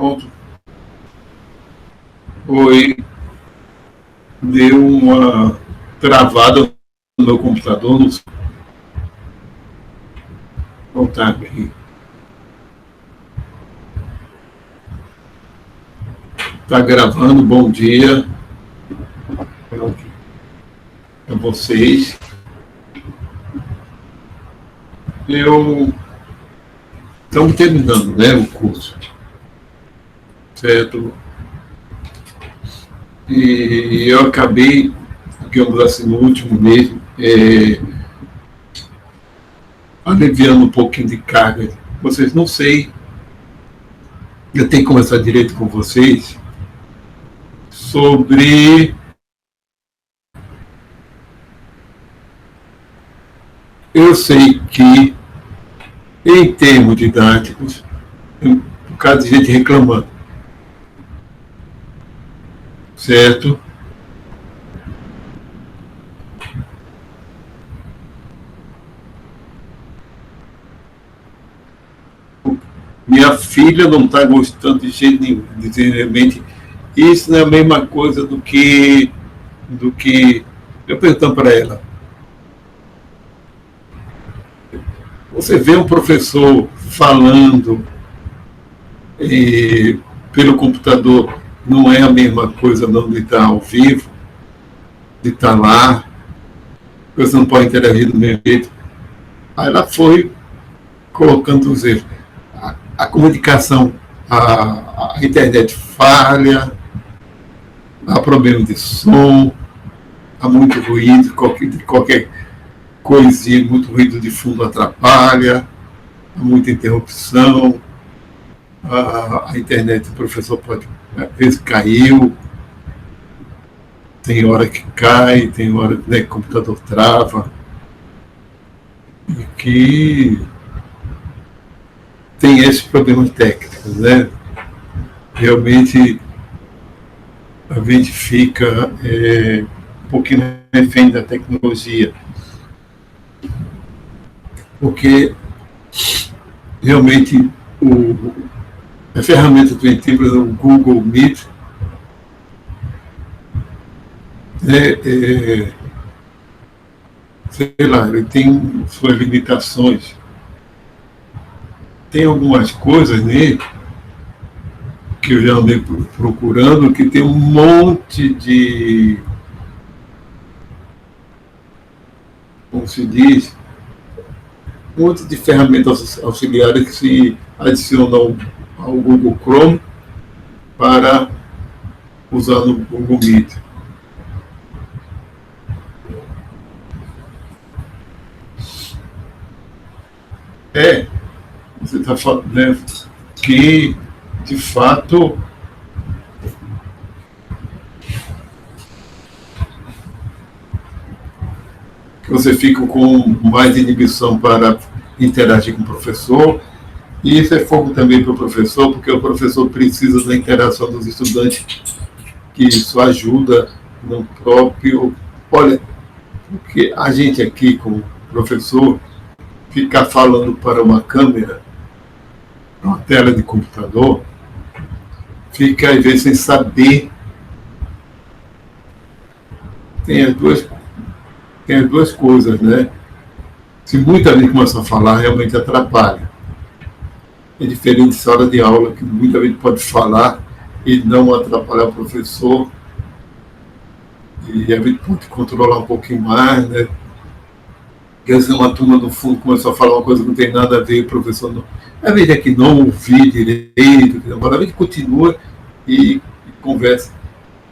Pronto. Oi, deu uma travada no meu computador. Não sei. Voltar aqui. Está gravando, bom dia a vocês. Estamos terminando, né, o curso, certo? E eu acabei, digamos assim, no último mês, aliviando um pouquinho de carga. Vocês não sei, eu tenho que conversar direito com vocês sobre eu sei que em termos didáticos, um bocado de gente reclamando, certo? Minha filha não está gostando de jeito nenhum, realmente. Isso não é a mesma coisa do que eu perguntando para ela. Você vê um professor falando pelo computador, não é a mesma coisa não de estar ao vivo, de estar lá, você não pode interagir do mesmo jeito. Aí ela foi colocando os erros. A comunicação, a internet falha, há problema de som, há muito ruído, qualquer coisinha, muito ruído de fundo atrapalha, há muita interrupção, a internet do professor pode, às vezes caiu, tem hora que cai, tem hora que o computador trava, e que tem esses problemas técnicos, né? Realmente a gente fica um pouquinho refém da tecnologia, porque realmente a ferramenta que a gente tem, por exemplo, o Google Meet, sei lá, ele tem suas limitações. Tem algumas coisas nele que eu já andei procurando, que tem um monte de, como se diz, um monte de ferramentas auxiliares que se adicionam ao Google Chrome para usar no Google Meet. Você está falando, né, que, de fato, que você fica com mais inibição para interagir com o professor, e isso é fogo também para o professor, porque o professor precisa da interação dos estudantes, que isso ajuda no próprio... Olha, porque a gente aqui, como professor, ficar falando para uma câmera, uma tela de computador, fica às vezes sem saber. Tem as duas coisas, né? Se muita gente começa a falar, realmente atrapalha. É diferente da hora de aula, que muita gente pode falar e não atrapalhar o professor, e a gente pode controlar um pouquinho mais, né? Quer dizer, uma turma do fundo começou a falar uma coisa que não tem nada a ver, o professor não... A gente é que não ouvir direito, agora a gente continua e conversa.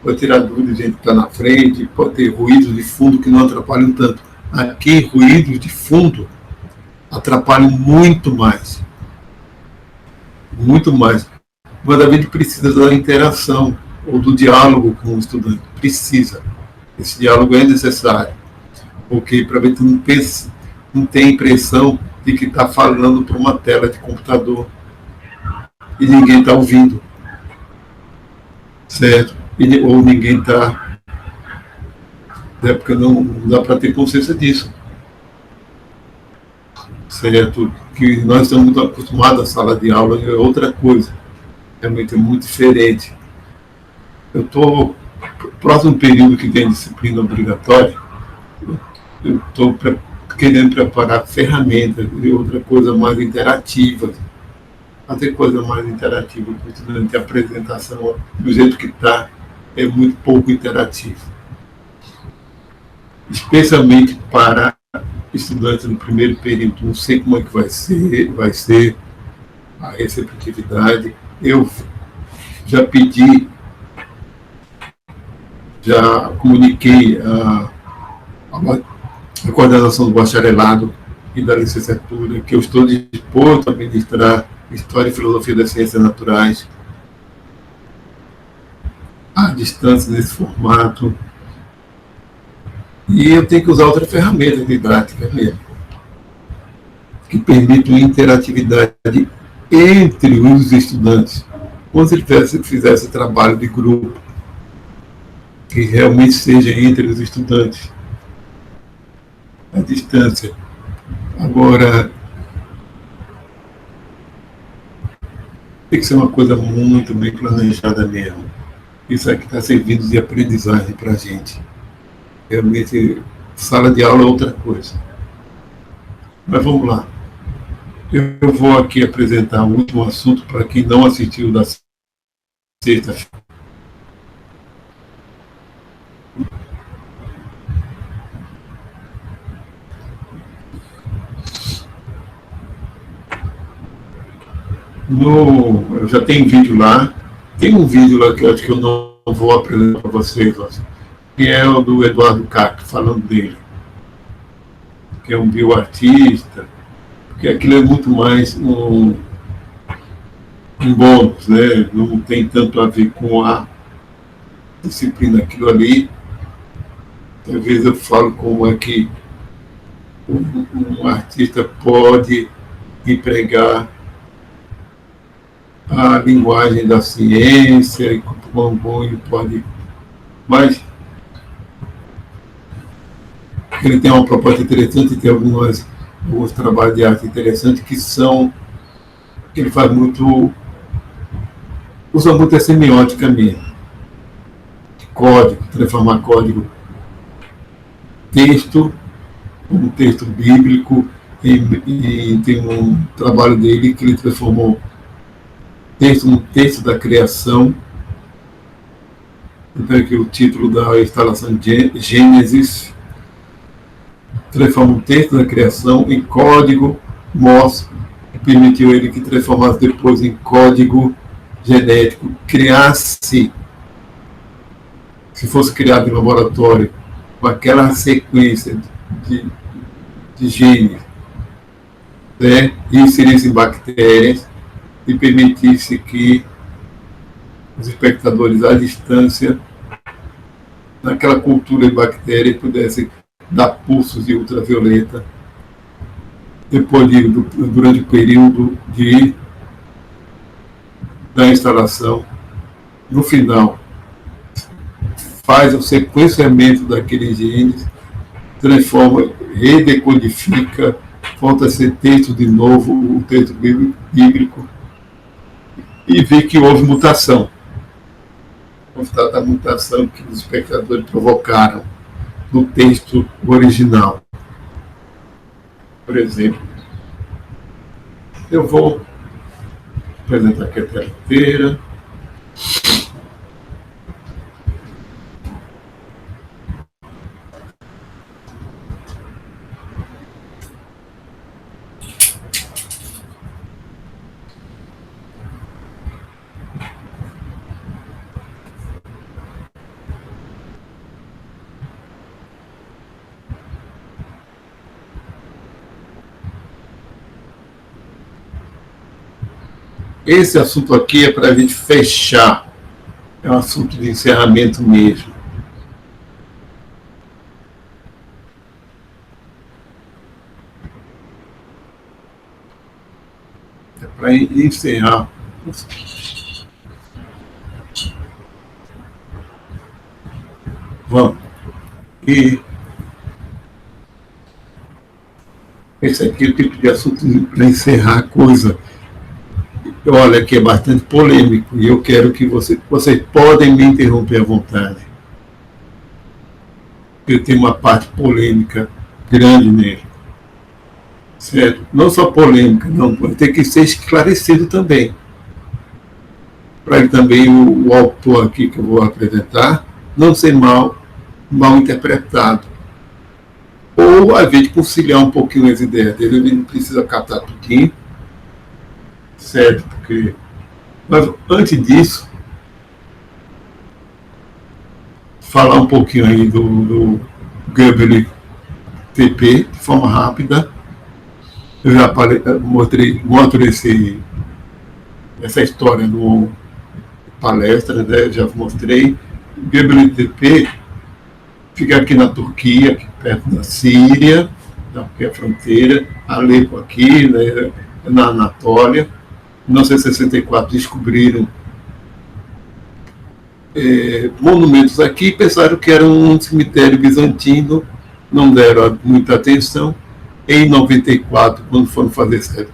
Pode tirar dúvidas de gente que está na frente, pode ter ruídos de fundo que não atrapalham tanto. Aqui, ruídos de fundo atrapalham muito mais. Muito mais. Mas a gente precisa da interação ou do diálogo com o estudante. Precisa. Esse diálogo é necessário. Porque para a gente não ter a impressão de que está falando para uma tela de computador e ninguém está ouvindo, certo? Ou ninguém está... Porque não dá para ter consciência disso, certo? Que nós estamos muito acostumados à sala de aula, é outra coisa. realmente é muito diferente. Eu estou, próximo período que tem disciplina obrigatória, eu estou querendo preparar ferramentas e outra coisa mais interativa. Fazer coisa mais interativa para o estudante. A apresentação, do jeito que está, é muito pouco interativo. Especialmente para estudantes no primeiro período. Não sei como é que vai ser a receptividade. Eu já pedi, já comuniquei a coordenação do bacharelado e da licenciatura que eu estou disposto a ministrar História e Filosofia das Ciências Naturais à distância nesse formato. E eu tenho que usar outras ferramentas didáticas mesmo, que permitam interatividade entre os estudantes, como se ele fizesse trabalho de grupo, que realmente seja entre os estudantes, à distância. Agora, tem que ser uma coisa muito bem planejada mesmo. Isso aqui está servindo de aprendizagem para a gente. Realmente, sala de aula é outra coisa. Mas vamos lá. Eu vou aqui apresentar o último assunto para quem não assistiu da sexta-feira. Eu já tenho vídeo lá. Tem um vídeo lá que eu acho que eu não vou apresentar para vocês, que é o do Eduardo Cac, falando dele, que é um bioartista, porque aquilo é muito mais um bônus, né? Não tem tanto a ver com a disciplina, aquilo ali. Às vezes eu falo como é que um artista pode empregar a linguagem da ciência e como ele pode, mas ele tem uma proposta interessante, tem alguns trabalhos de arte interessantes que ele faz muito, usa muito a semiótica mesmo, código, transformar código, texto, um texto bíblico, e tem um trabalho dele que ele transformou um texto da criação. Então aqui o título da instalação de Gênesis, transforma um texto da criação em código Morse, que permitiu ele que transformasse depois em código genético, criasse, se fosse criado em laboratório, com aquela sequência de genes, né, e inserisse em bactérias e permitisse que os espectadores à distância, naquela cultura de bactérias, pudessem dar pulsos de ultravioleta durante o período da instalação. No final, faz o sequenciamento daqueles genes, transforma, redecodifica, volta a ser texto de novo, o texto bíblico, e vê que houve mutação. Constata a mutação que os espectadores provocaram no texto original. Por exemplo, eu vou apresentar aqui a tela inteira. Esse assunto aqui é para a gente fechar. É um assunto de encerramento mesmo. É para encerrar. Vamos. E esse aqui é o tipo de assunto para encerrar a coisa. olha, que é bastante polêmico, e eu quero que vocês podem me interromper à vontade. Eu tenho uma parte polêmica grande nele. Certo? Não só polêmica, não, tem que ser esclarecido também. Para ele também, o autor aqui que eu vou apresentar, não ser mal interpretado. Ou, às vezes, conciliar um pouquinho as ideias dele, ele não precisa catar tudinho, certo? Porque... Mas, antes disso, falar um pouquinho aí do Göbel TP, de forma rápida. Eu já mostro essa história no palestra, né? Já mostrei. Göbel TP fica aqui na Turquia, aqui perto da Síria, que é a fronteira, Alepo aqui, né, na Anatólia. Em 1964 descobriram monumentos aqui e pensaram que era um cemitério bizantino, não deram muita atenção. Em 94, quando foram fazer essa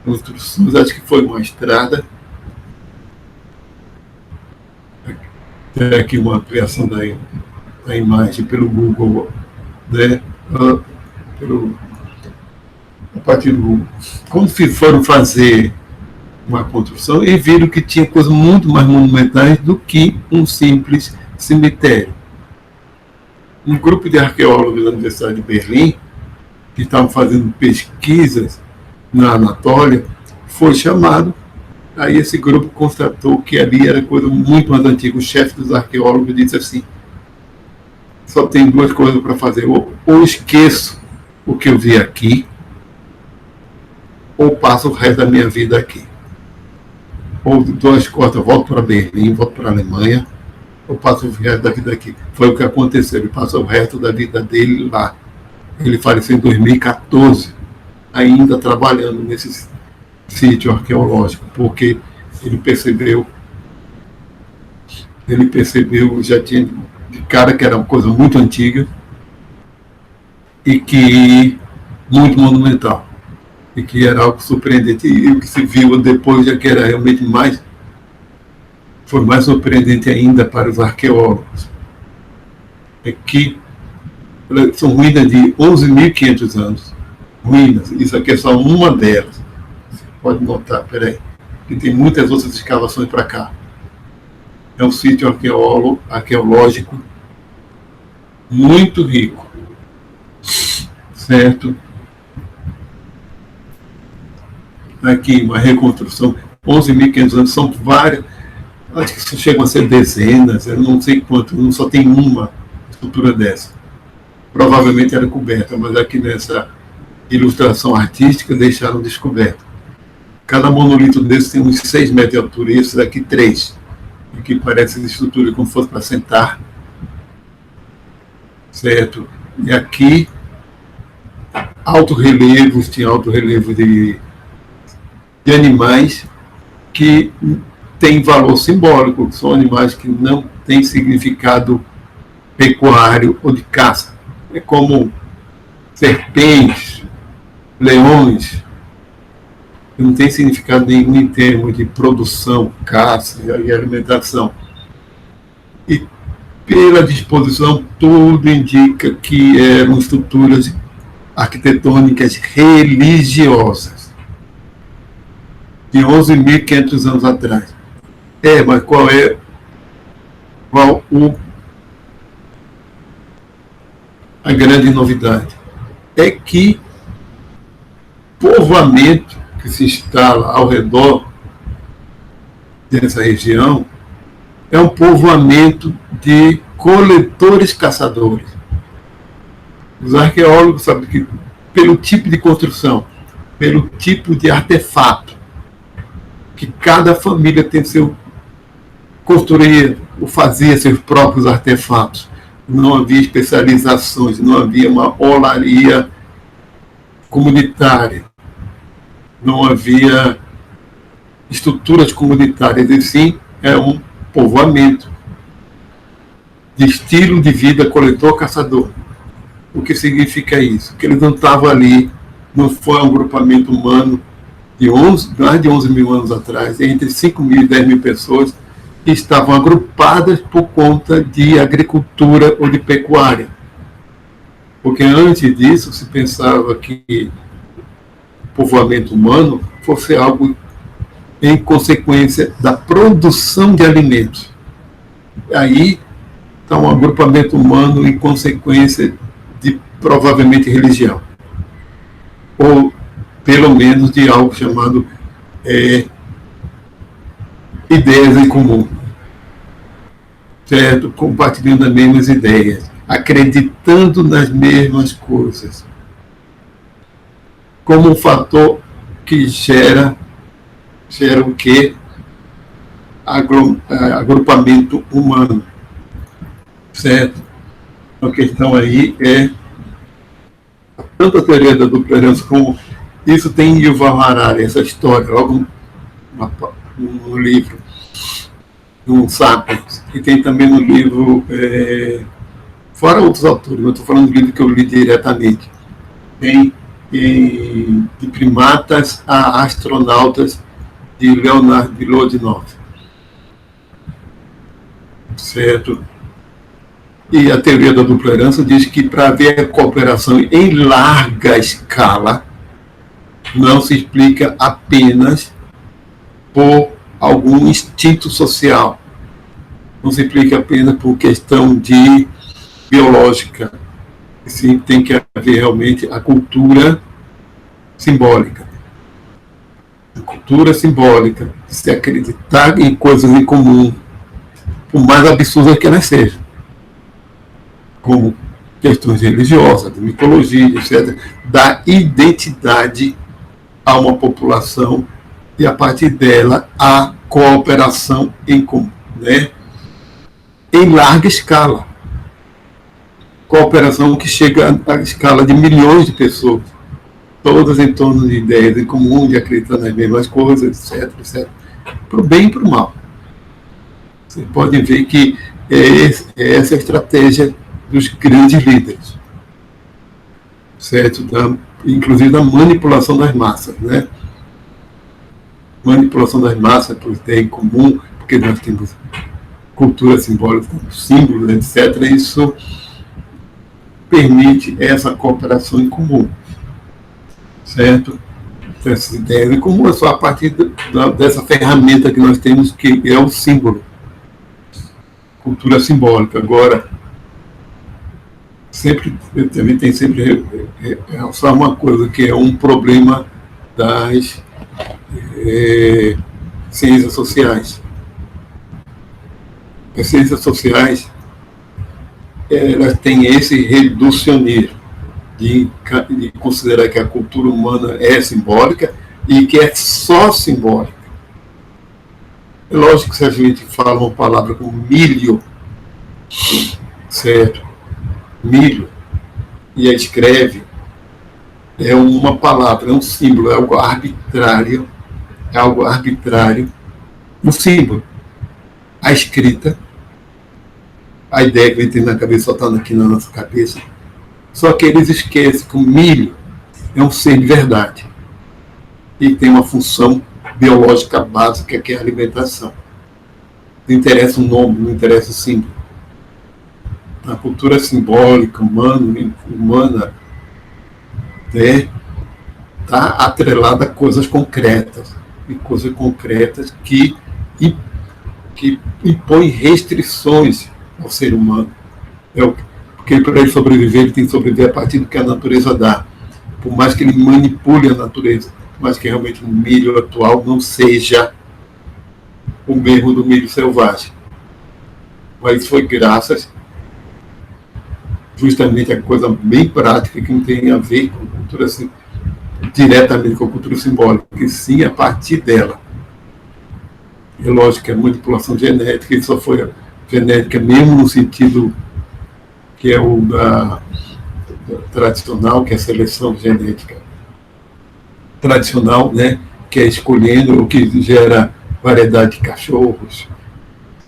construções, acho que foi uma estrada. Tem aqui uma ampliação da imagem pelo Google, né? A partir do Google. Quando foram fazer uma construção, e viram que tinha coisas muito mais monumentais do que um simples cemitério. Um grupo de arqueólogos da Universidade de Berlim, que estavam fazendo pesquisas na Anatólia, foi chamado. Aí esse grupo constatou que ali era coisa muito mais antiga. O chefe dos arqueólogos disse assim: só tem duas coisas para fazer, ou esqueço o que eu vi aqui, ou passo o resto da minha vida aqui. Ou dou as costas, volto para Berlim, volto para a Alemanha, ou passo o resto da vida aqui. Foi o que aconteceu, ele passou o resto da vida dele lá. Ele faleceu em 2014, ainda trabalhando nesse sítio arqueológico, porque ele percebeu, já tinha de cara que era uma coisa muito antiga e que muito monumental, e que era algo surpreendente. E o que se viu depois já que era realmente foi mais surpreendente ainda para os arqueólogos. É que são ruínas de 11.500 anos. Ruínas. Isso aqui é só uma delas. Você pode notar, peraí, que tem muitas outras escavações para cá. É um sítio arqueológico muito rico. Certo? Aqui, uma reconstrução. 11.500 anos, são várias. Acho que chegam a ser dezenas, eu não sei quanto, não só tem uma estrutura dessa. Provavelmente era coberta, mas aqui nessa ilustração artística deixaram descoberta. Cada monolito desse tem uns 6 metros de altura, e esse daqui 3. Aqui parece estrutura como se fosse para sentar. Certo? E aqui, alto-relevos, tinha alto-relevo de animais que têm valor simbólico, são animais que não têm significado pecuário ou de caça. É como serpentes, leões, que não tem significado nenhum em termos de produção, caça e alimentação. E pela disposição, tudo indica que eram estruturas arquitetônicas religiosas de 11.500 anos atrás. Mas qual a grande novidade? É que povoamento que se instala ao redor dessa região é um povoamento de coletores-caçadores. Os arqueólogos sabem que, pelo tipo de construção, pelo tipo de artefato, que cada família tem seu construir ou fazia seus próprios artefatos. Não havia especializações, não havia uma olaria comunitária, não havia estruturas comunitárias, e sim é um povoamento de estilo de vida coletor-caçador. O que significa isso? Que eles não estavam ali, não foi um agrupamento humano mais de 11 mil anos atrás, entre 5 mil e 10 mil pessoas que estavam agrupadas por conta de agricultura ou de pecuária. Porque antes disso se pensava que o povoamento humano fosse algo em consequência da produção de alimentos. Aí está um agrupamento humano em consequência de provavelmente religião. Ou pelo menos de algo chamado ideias em comum, certo? Compartilhando as mesmas ideias, acreditando nas mesmas coisas, como um fator que gera o quê? Agrupamento humano, certo? A questão aí é tanto a teoria da dupla herança como isso tem em Yuval Harari, essa história, logo no livro, no Sapiens, e tem também no livro, fora outros autores, eu estou falando do livro que eu li diretamente, tem de primatas a astronautas, de Leonard Vilodinov, certo? E a teoria da dupla herança diz que para haver a cooperação em larga escala, não se explica apenas por algum instinto social, não se explica apenas por questão de biológica, sim, tem que haver realmente a cultura simbólica. A cultura simbólica, se acreditar em coisas em comum, por mais absurdas que elas sejam, como questões religiosas, de mitologia, etc., dá identidade a uma população e, a partir dela, a cooperação em comum, né? Em larga escala. Cooperação que chega à escala de milhões de pessoas, todas em torno de ideias em comum, de acreditar nas mesmas coisas, etc., etc., para o bem e para o mal. Vocês podem ver que essa é a estratégia dos grandes líderes, certo? Inclusive da manipulação das massas, né? Manipulação das massas por ter em comum, porque nós temos cultura simbólica, símbolos, etc. Isso permite essa cooperação em comum, certo? Essas ideias em comum é só a partir dessa ferramenta que nós temos, que é o símbolo, cultura simbólica. Agora, também tem sempre realçar uma coisa, que é um problema das ciências sociais. As ciências sociais, elas têm esse reducionismo de considerar que a cultura humana é simbólica e que é só simbólica. É lógico que se a gente fala uma palavra como milho, certo? Milho, e a escreve, é uma palavra, é um símbolo, é algo arbitrário, um símbolo. A escrita, a ideia que vem ter na cabeça só está aqui na nossa cabeça, só que eles esquecem que o milho é um ser de verdade e tem uma função biológica básica, que é a alimentação. Não interessa o nome, não interessa o símbolo. A cultura simbólica humana está atrelada a coisas concretas, e coisas concretas que impõem restrições ao ser humano. Porque para ele sobreviver, ele tem que sobreviver a partir do que a natureza dá. Por mais que ele manipule a natureza, por mais que realmente o milho atual não seja o mesmo do milho selvagem. Mas foi graças justamente a coisa bem prática, que não tem a ver com a cultura, diretamente com a cultura simbólica, que sim a partir dela. É lógico que a manipulação genética, isso só foi genética mesmo no sentido que é o da tradicional, que é a seleção genética tradicional, né, que é escolhendo o que gera variedade de cachorros,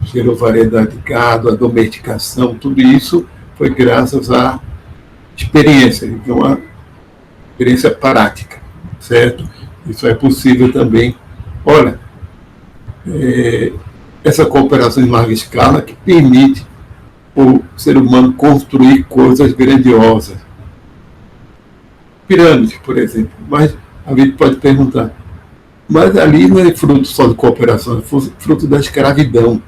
gerou variedade de gado, a domesticação, tudo isso foi graças à experiência, então a experiência prática, certo? Isso é possível também. Olha, essa cooperação em larga escala que permite o ser humano construir coisas grandiosas. Pirâmides, por exemplo. Mas a gente pode perguntar, mas ali não é fruto só de cooperação, é fruto da escravidão,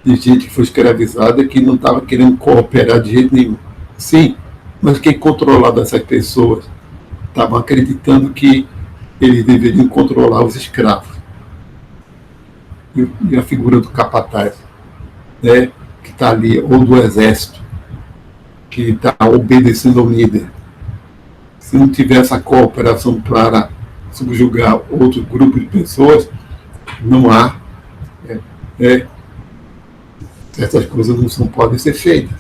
de gente que foi escravizada que não estava querendo cooperar de jeito nenhum. Sim, mas quem controlava essas pessoas estavam acreditando que eles deveriam controlar os escravos. E a figura do capataz, né, que está ali, ou do exército, que está obedecendo ao líder. Se não tiver essa cooperação para subjugar outro grupo de pessoas, não há. Certas coisas não podem ser feitas.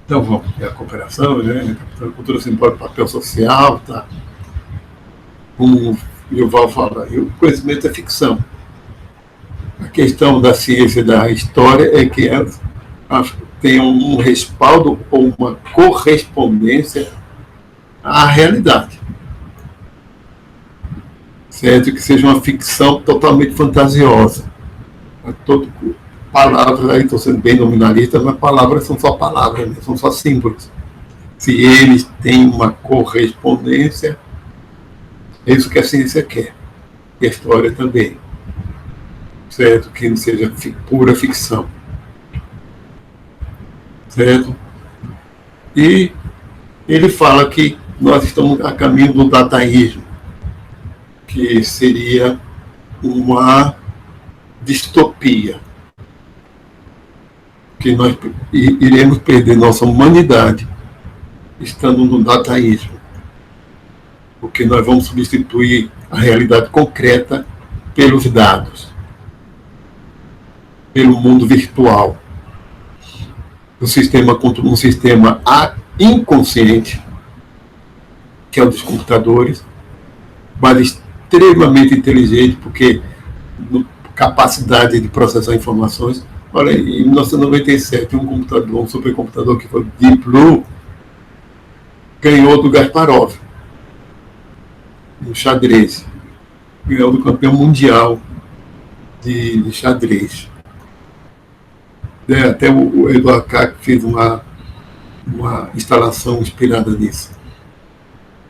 Então, vamos ter a cooperação, né? A cultura simbólica, papel social, tá? Como o Yuval fala, o conhecimento é ficção. A questão da ciência e da história é que elas têm um respaldo ou uma correspondência à realidade. Certo? Que seja uma ficção totalmente fantasiosa. Palavras, aí estou sendo bem nominalista, mas palavras são só palavras, né? São só símbolos. Se eles têm uma correspondência, é isso que a ciência quer. E a história também. Certo? Que não seja pura ficção. Certo? E ele fala que nós estamos a caminho do dadaísmo, que seria uma distopia, que nós iremos perder nossa humanidade estando no dadaísmo, porque nós vamos substituir a realidade concreta pelos dados, pelo mundo virtual, um sistema inconsciente, que é o dos computadores, mas extremamente inteligente, porque capacidade de processar informações. Olha, em 1997, um supercomputador que foi o Deep Blue ganhou do Kasparov no xadrez. Ganhou do campeão mundial de xadrez. Até o Eduardo Kac fez uma instalação inspirada nisso.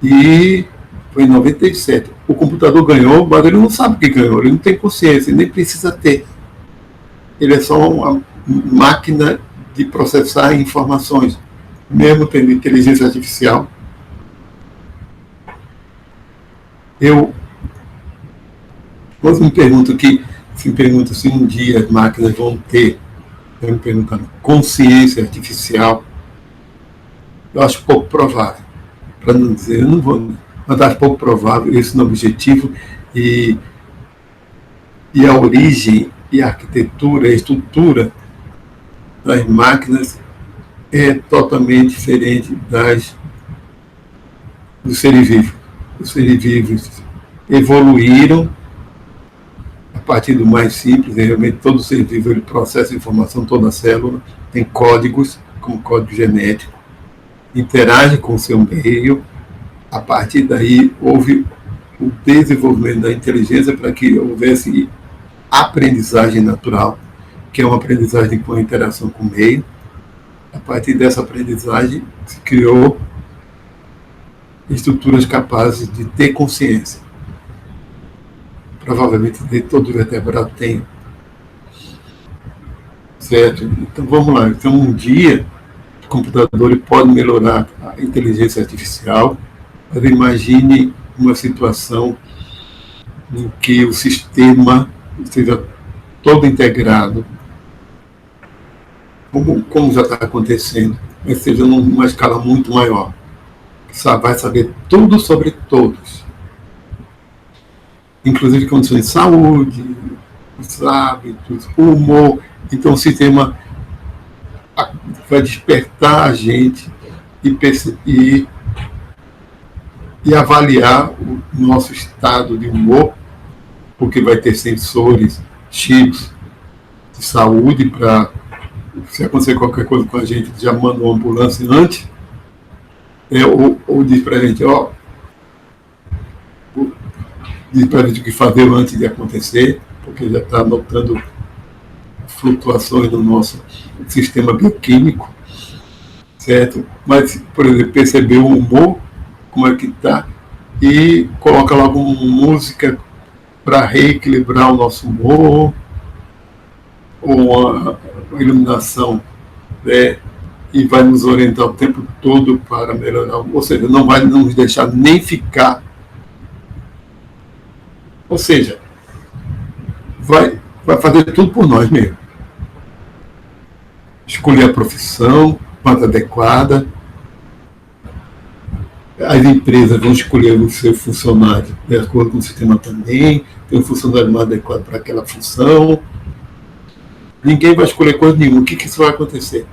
E foi em 97. O computador ganhou, mas ele não sabe o que ganhou, ele não tem consciência, ele nem precisa ter. Ele é só uma máquina de processar informações, mesmo tendo inteligência artificial. Quando me pergunto se um dia as máquinas vão ter, me perguntando, consciência artificial, eu acho pouco provável. Para não dizer, eu não vou, mas acho pouco provável esse no objetivo e a origem e a arquitetura, a estrutura das máquinas é totalmente diferente dos seres vivos. Os seres vivos evoluíram a partir do mais simples, realmente todo ser vivo ele processa informação, toda célula tem códigos, como código genético, interage com o seu meio, a partir daí houve o desenvolvimento da inteligência para que houvesse aprendizagem natural, que é uma aprendizagem com a interação com o meio. A partir dessa aprendizagem se criou estruturas capazes de ter consciência. Provavelmente todo vertebrado tem. Certo? Então vamos lá. Então um dia o computador pode melhorar a inteligência artificial, mas imagine uma situação em que o sistema esteja todo integrado, como já está acontecendo, mas seja numa escala muito maior. Vai saber tudo sobre todos, inclusive condições de saúde, os hábitos, o humor. Então o sistema vai despertar a gente e avaliar o nosso estado de humor, porque vai ter sensores, chips de saúde para, se acontecer qualquer coisa com a gente, já manda uma ambulância antes, ou diz para a gente, diz para a gente o que fazer antes de acontecer, porque já está notando flutuações no nosso sistema bioquímico, certo? Mas, por exemplo, perceber o humor, como é que está, e coloca logo uma música para reequilibrar o nosso humor, ou uma iluminação, né? E vai nos orientar o tempo todo para melhorar, ou seja, não vai nos deixar nem ficar. Ou seja, vai fazer tudo por nós mesmo. Escolher a profissão mais adequada. As empresas vão escolher o seu funcionário de acordo com o sistema também, tem um funcionário mais adequado para aquela função. Ninguém vai escolher coisa nenhuma. O que isso vai acontecer?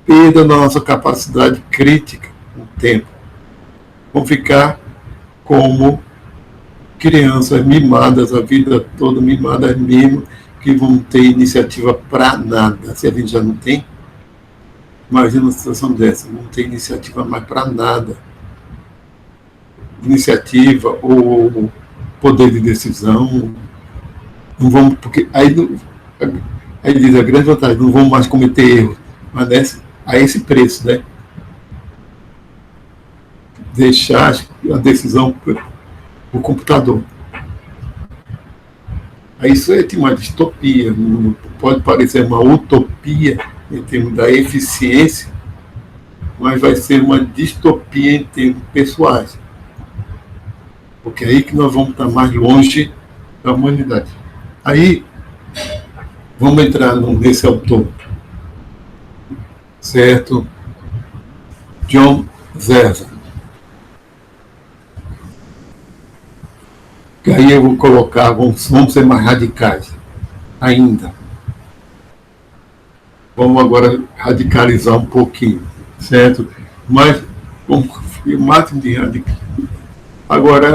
Perda da nossa capacidade crítica no tempo. Vão ficar como crianças mimadas a vida toda, mimadas mesmo, que vão ter iniciativa para nada. Se a gente já não tem, imagina uma situação dessa, não tem iniciativa mais para nada. Iniciativa ou poder de decisão, não vamos, porque aí diz a grande vantagem, não vamos mais cometer erros, mas a esse preço, né? Deixar a decisão para o computador. Aí isso é uma distopia, pode parecer uma utopia em termos da eficiência, mas vai ser uma distopia em termos pessoais. Porque é aí que nós vamos estar mais longe da humanidade. Aí, vamos entrar nesse autor, certo? John Zerza. Que aí eu vou colocar, vamos ser mais radicais ainda. Vamos agora radicalizar um pouquinho, certo? Mas vamos o máximo de radical. Agora,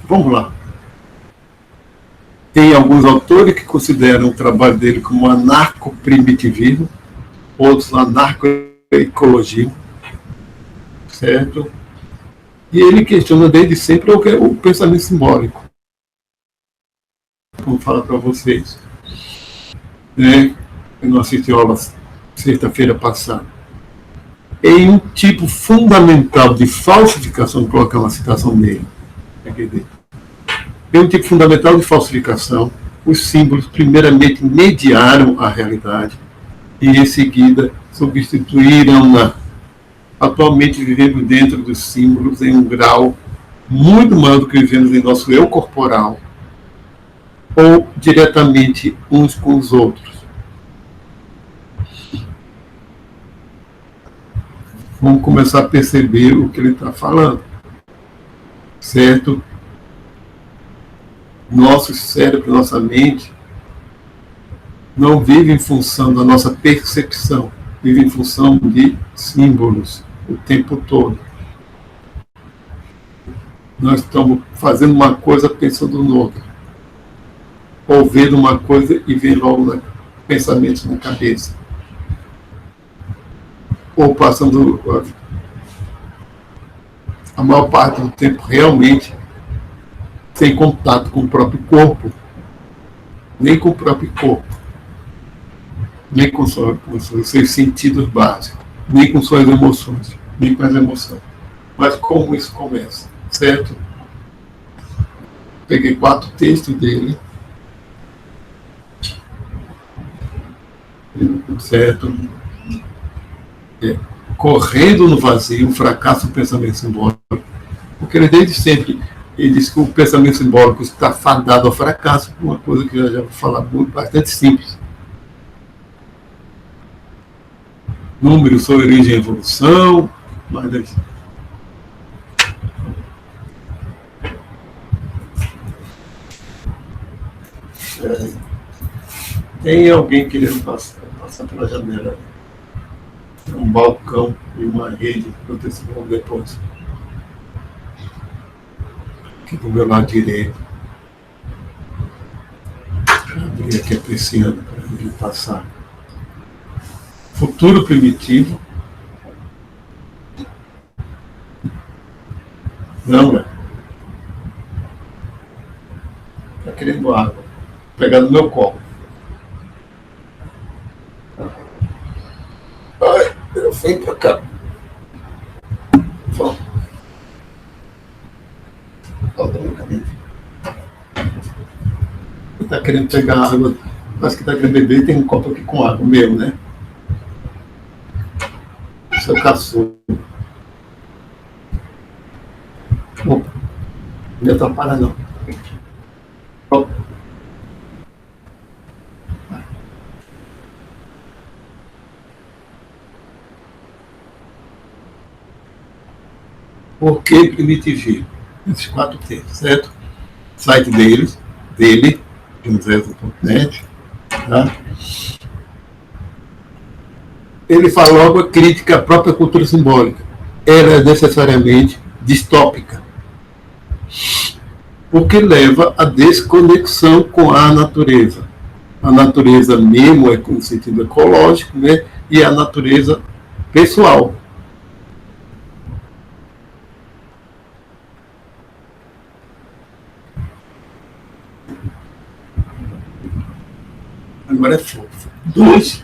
vamos lá. Tem alguns autores que consideram o trabalho dele como anarco-primitivismo, outros anarco-ecologismo, certo? E ele questiona desde sempre o pensamento simbólico. Vou falar para vocês. Né? Eu não assisti a aula sexta-feira passada. Em um tipo fundamental de falsificação, vou colocar uma citação dele. Em um tipo fundamental de falsificação, os símbolos primeiramente mediaram a realidade e em seguida substituíram-na. Atualmente vivemos dentro dos símbolos em um grau muito maior do que vivemos em nosso eu corporal ou diretamente uns com os outros. Vamos começar a perceber o que ele está falando, certo? Nosso cérebro, nossa mente, não vive em função da nossa percepção, vive em função de símbolos o tempo todo. Nós estamos fazendo uma coisa pensando noutra, ou vendo uma coisa e vendo logo pensamentos na cabeça. Ou passando a maior parte do tempo realmente sem contato com o próprio corpo, nem com o próprio corpo, nem com os seus sentidos básicos, nem com suas emoções, nem com as emoções. Mas como isso começa, certo? Peguei 4 textos dele, certo? Correndo no vazio, o fracasso do pensamento simbólico, porque ele desde sempre ele diz que o pensamento simbólico está fadado ao fracasso, uma coisa que eu já vou falar bastante simples. Números são origem e evolução, mas tem alguém querendo passar pela janela. Um balcão e uma rede de proteção depois. Aqui do meu lado direito. Abrir aqui a persiana para ele passar. Futuro primitivo. Não é. querendo água. Pegar no meu copo. Ai, eu fui pra cá. Vamos. Tá querendo pegar água. Parece que tá querendo beber e tem um copo aqui com água mesmo, né? Seu caçula. Opa, não me atrapalha não. Opa. Por que primitivismo? Esses 4 termos, certo? Site deles, dele, josé.net, tá? Ele fala logo a crítica à própria cultura simbólica. Ela é necessariamente distópica, porque leva à desconexão com a natureza. A natureza mesmo é com o sentido ecológico, né? E a natureza pessoal. Agora é fofo. 2.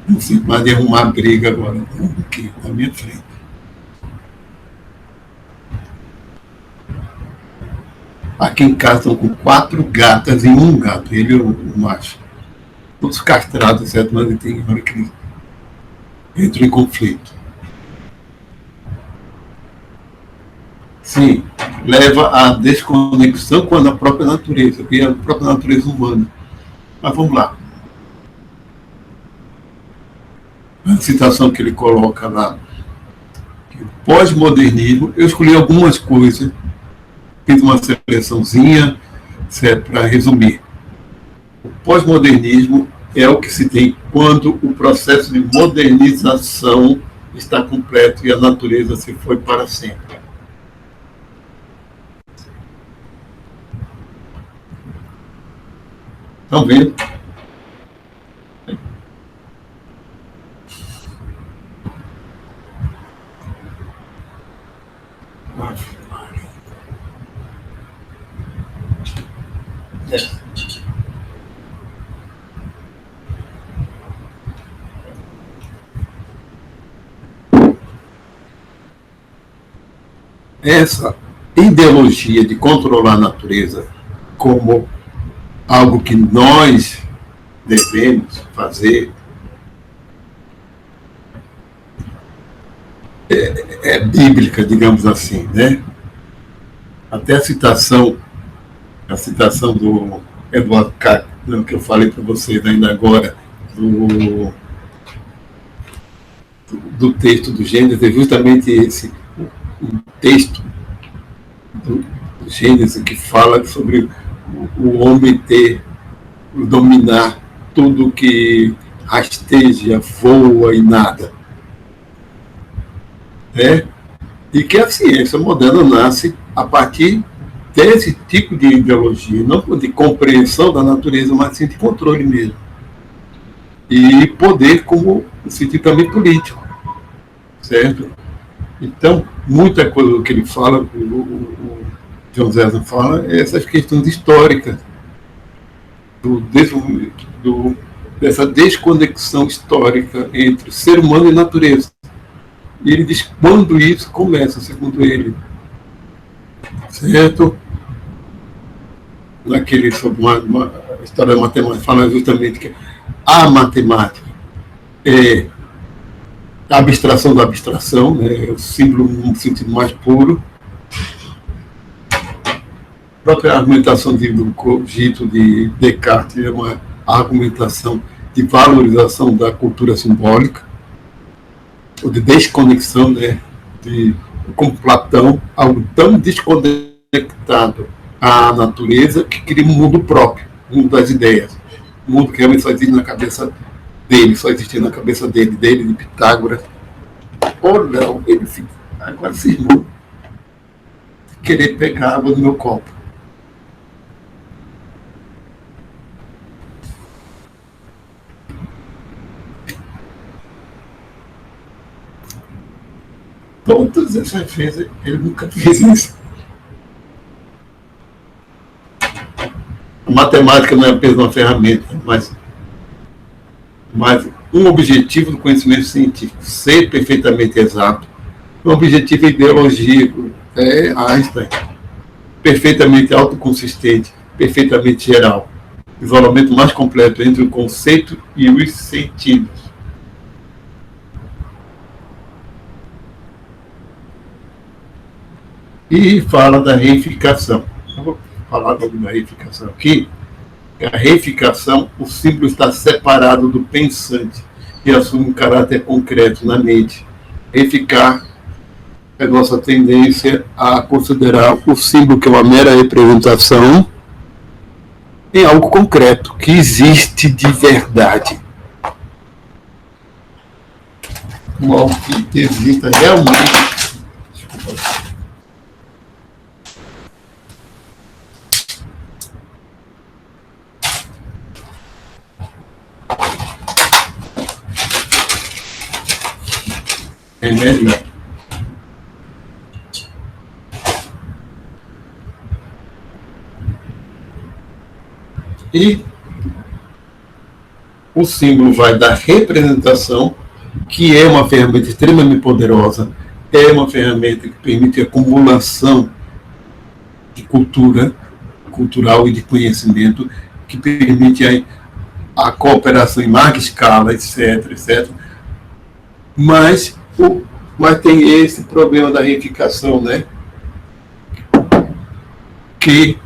Não sei mais de arrumar briga agora, aqui na minha frente. Aqui em casa estão com 4 gatas e um gato, ele e o macho. Todos castrados, certo? Mas tem hora que eles entram em conflito. Sim, leva à desconexão com a própria natureza, que é a própria natureza humana. Mas vamos lá. A citação que ele coloca lá, pós-modernismo, eu escolhi algumas coisas, fiz uma seleçãozinha, certo, para resumir. O pós-modernismo é o que se tem quando o processo de modernização está completo e a natureza se foi para sempre. Estão vendo? Essa ideologia de controlar a natureza como algo que nós devemos fazer é bíblica, digamos assim, né? Até a citação do Edward Cack, que eu falei para vocês ainda agora, do texto do Gênesis, é justamente esse, o texto do Gênesis que fala sobre o homem dominar tudo que rasteja, voa e nada. Né? E que a ciência moderna nasce a partir desse tipo de ideologia, não de compreensão da natureza, mas sim de controle mesmo. E poder como sentido também político, certo? Então, muita coisa do que ele fala, o John Zezan fala, é essas questões históricas, dessa desconexão histórica entre ser humano e natureza. E ele diz quando isso começa, segundo ele, certo? Naquele sobre uma história da matemática, fala justamente que a matemática é a abstração da abstração, né? É o símbolo no sentido mais puro. A própria argumentação do cogito de Descartes é uma argumentação de valorização da cultura simbólica, ou de desconexão, né? Com Platão, algo tão desconectado à natureza que cria um mundo próprio, um mundo das ideias, um mundo que realmente só existe na cabeça dele, só existia na cabeça dele, de Pitágoras. Ou não, ele fica, agora cismou querer pegar água do meu copo. Então, 16 vezes, ele nunca fez isso. A matemática não é apenas uma ferramenta, mas um objetivo do conhecimento científico, ser perfeitamente exato, um objetivo ideológico, Einstein, perfeitamente autoconsistente, perfeitamente geral, isolamento mais completo entre o conceito e os sentidos. E fala da reificação. Eu vou falar da reificação aqui. A reificação, o símbolo está separado do pensante e assume um caráter concreto na mente. Reificar é nossa tendência a considerar o símbolo, que é uma mera representação, em algo concreto, que existe de verdade. Como algo que exista realmente. Desculpa. É melhor. E o símbolo vai da representação, que é uma ferramenta extremamente poderosa, é uma ferramenta que permite a acumulação de cultural e de conhecimento, que permite a cooperação em larga escala, etc, etc. Mas tem esse problema da reificação, né? Que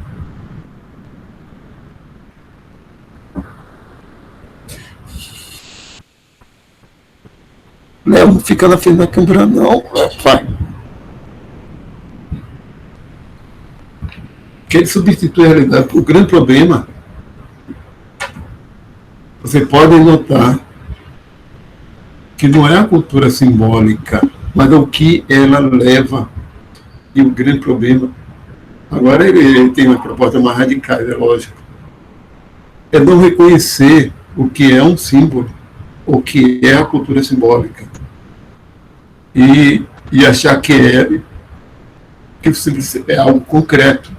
não fica na frente da câmera, não. Vai. Que ele substitui a realidade. O grande problema, você pode notar que não é a cultura simbólica, mas é o que ela leva. E o grande problema, agora ele tem uma proposta mais radical, é lógico, é não reconhecer o que é um símbolo, o que é a cultura simbólica, e achar que o símbolo é algo concreto.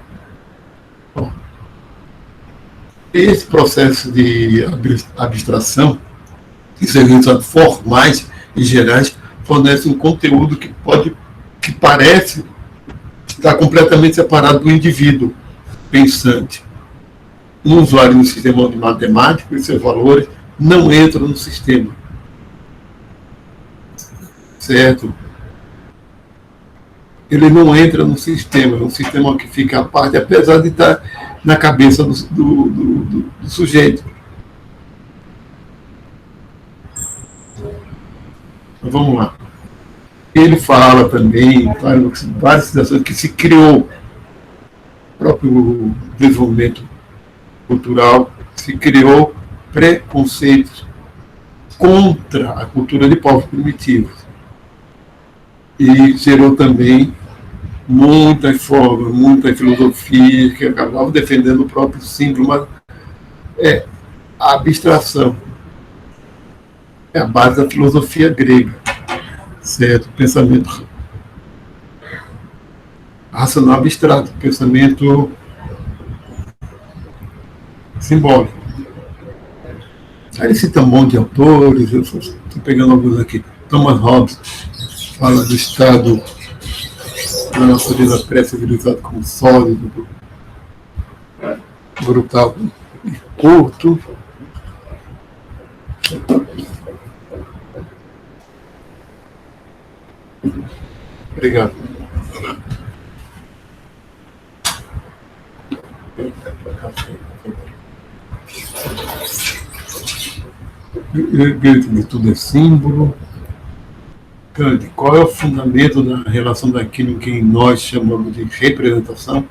Esse processo de abstração, esses resultados formais e gerais, fornece um conteúdo que parece estar completamente separado do indivíduo pensante. Um usuário do sistema matemático e seus valores não entram no sistema. Certo? Ele não entra no sistema, é um sistema que fica à parte, apesar de estar na cabeça do sujeito. Então, vamos lá. Ele fala também, várias situações que se criou, o próprio desenvolvimento cultural, se criou preconceitos contra a cultura de povos primitivos. E gerou também muitas formas, muitas filosofias que acabavam defendendo o próprio símbolo, mas a abstração. É a base da filosofia grega, certo? Pensamento racional abstrato, pensamento simbólico. Aí ele cita um monte de autores, eu estou pegando alguns aqui. Thomas Hobbes fala do estado da natureza pré-civilizada como sólido, brutal e curto. Obrigado. De tudo é símbolo. Qual é o fundamento da relação daquilo que nós chamamos de representação,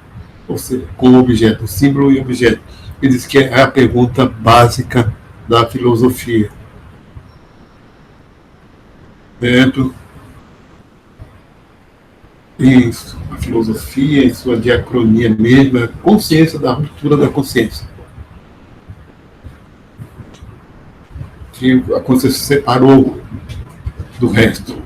ou seja, com o objeto, o símbolo e o objeto? Ele diz que é a pergunta básica da filosofia. Certo? Isso, a filosofia, em sua diacronia mesmo, é a consciência da ruptura da consciência. Que a consciência se separou do resto.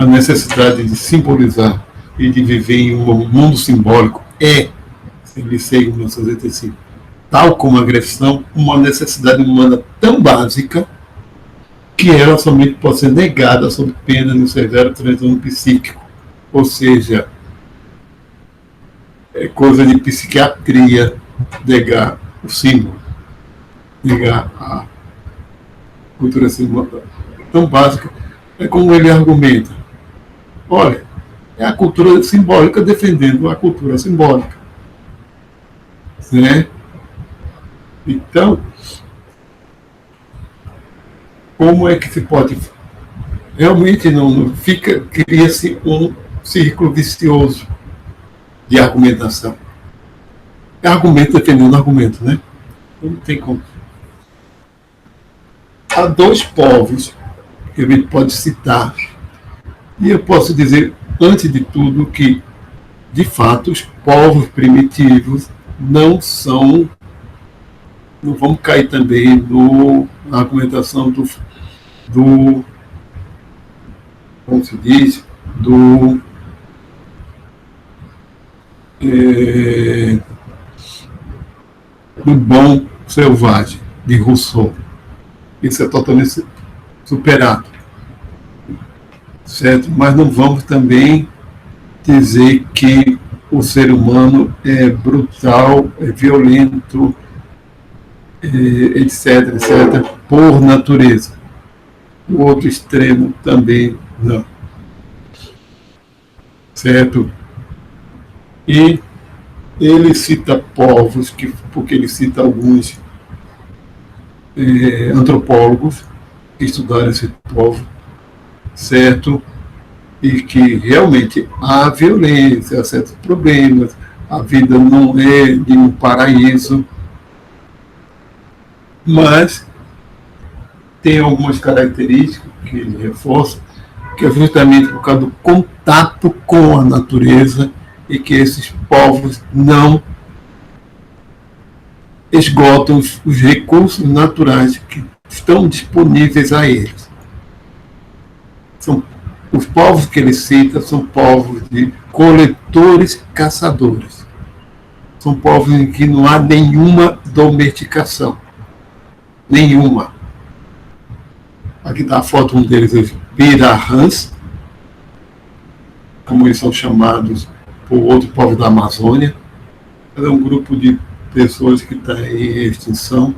a necessidade de simbolizar e de viver em um mundo simbólico é, ele segue em 1985, tal como a agressão, uma necessidade humana tão básica que ela somente pode ser negada sob pena de um severo transtorno psíquico. Ou seja, é coisa de psiquiatria negar o símbolo, negar a cultura simbólica tão básica. É como ele argumenta. Olha, é a cultura simbólica defendendo a cultura simbólica. Né? Então, como é que se pode... Realmente não fica, cria-se um círculo vicioso de argumentação. É argumento defendendo argumento, né? Não tem como. Há dois povos que a gente pode citar, e eu posso dizer, antes de tudo, que, de fato, os povos primitivos não são... Não vamos cair também na argumentação do como se diz, do bom selvagem, de Rousseau. Isso é totalmente superado. Certo? Mas não vamos também dizer que o ser humano é brutal, é violento, etc., etc., por natureza. O outro extremo também não. Certo? E ele cita povos, porque ele cita alguns antropólogos que estudaram esse povo, certo? E que realmente há violência, há certos problemas, a vida não é de um paraíso, mas tem algumas características que ele reforça, que é justamente por causa do contato com a natureza e que esses povos não esgotam os recursos naturais que estão disponíveis a eles. Os povos que ele cita são povos de coletores-caçadores. São povos em que não há nenhuma domesticação. Nenhuma. Aqui está a foto, um deles, os Pirahãs, como eles são chamados por outro povo da Amazônia. É um grupo de pessoas que está em extinção.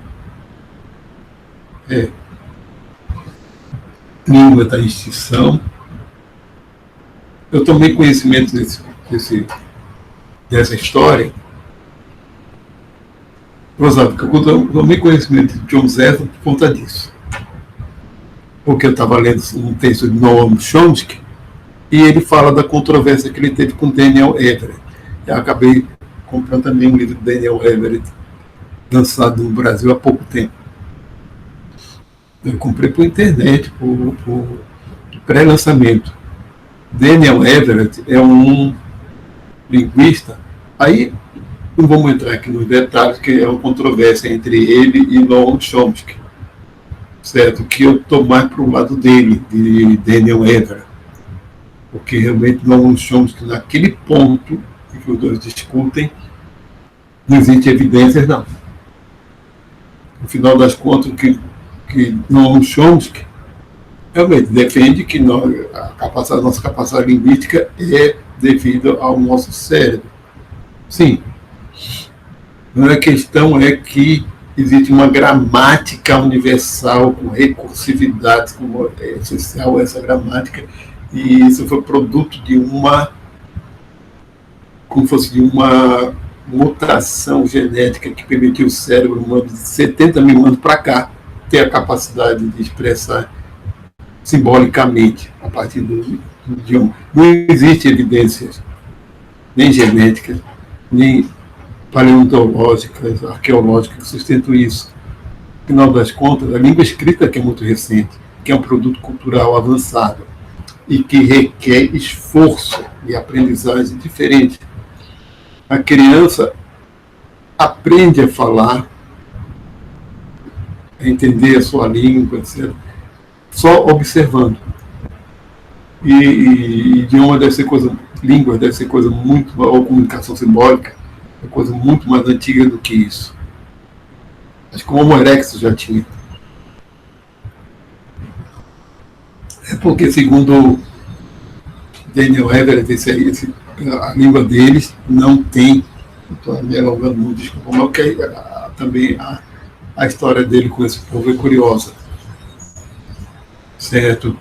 Língua está em extinção. Eu tomei conhecimento dessa história. Rosado, eu tomei conhecimento de John Zeffer por conta disso. Porque eu estava lendo um texto de Noam Chomsky e ele fala da controvérsia que ele teve com Daniel Everett. Eu acabei comprando também um livro de Daniel Everett, lançado no Brasil há pouco tempo. Eu comprei por internet, por pré-lançamento. Daniel Everett é um linguista. Aí não vamos entrar aqui nos detalhes, que é uma controvérsia entre ele e Noam Chomsky, certo? Que eu estou mais para o lado dele, de Daniel Everett, porque realmente Noam Chomsky, naquele ponto em que os dois discutem, não existe evidências, não. No final das contas, que Noam Chomsky realmente defende que a nossa capacidade linguística é devido ao nosso cérebro. Sim. A questão é que existe uma gramática universal com recursividade, como é essencial essa gramática, e isso foi produto de como fosse de uma mutação genética que permitiu o cérebro humano de 70 mil anos para cá ter a capacidade de expressar simbolicamente a partir do idioma. Não existe evidências nem genéticas, nem paleontológicas, arqueológicas que sustentam isso. No final das contas, a língua escrita, que é muito recente, que é um produto cultural avançado e que requer esforço e aprendizagem diferente. A criança aprende a falar, a entender a sua língua, etc., só observando. E idioma deve ser coisa, língua deve ser coisa muito, ou comunicação simbólica, é coisa muito mais antiga do que isso. Acho que o Homo erectus já tinha. É porque, segundo Daniel Everett, a língua deles não tem, estou me alongando muito, desculpa, mas que também a história dele com esse povo é curiosa, certo?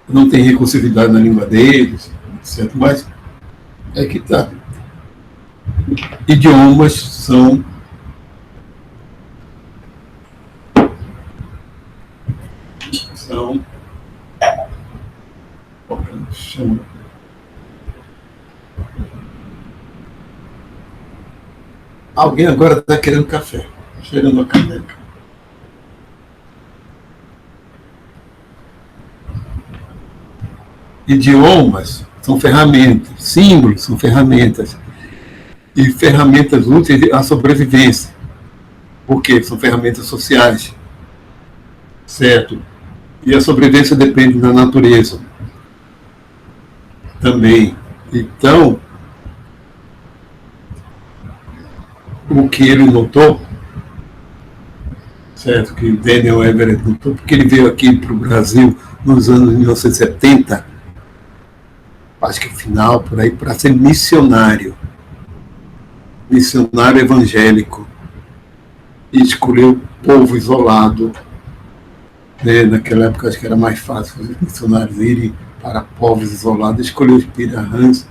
Não tem recursividade na língua deles, certo? Mas é que tá. Idiomas são chama. Alguém agora está querendo café, cheirando a caneca. Idiomas são ferramentas, símbolos são ferramentas, e ferramentas úteis à sobrevivência. Por quê? São ferramentas sociais, certo? E a sobrevivência depende da natureza também. Então, o que ele notou, certo, que Daniel Everett notou, porque ele veio aqui para o Brasil nos anos 1970, acho que final, por aí, para ser missionário evangélico, e escolheu povo isolado, né? Naquela época acho que era mais fácil os missionários irem para povos isolados, escolheu os pirahãs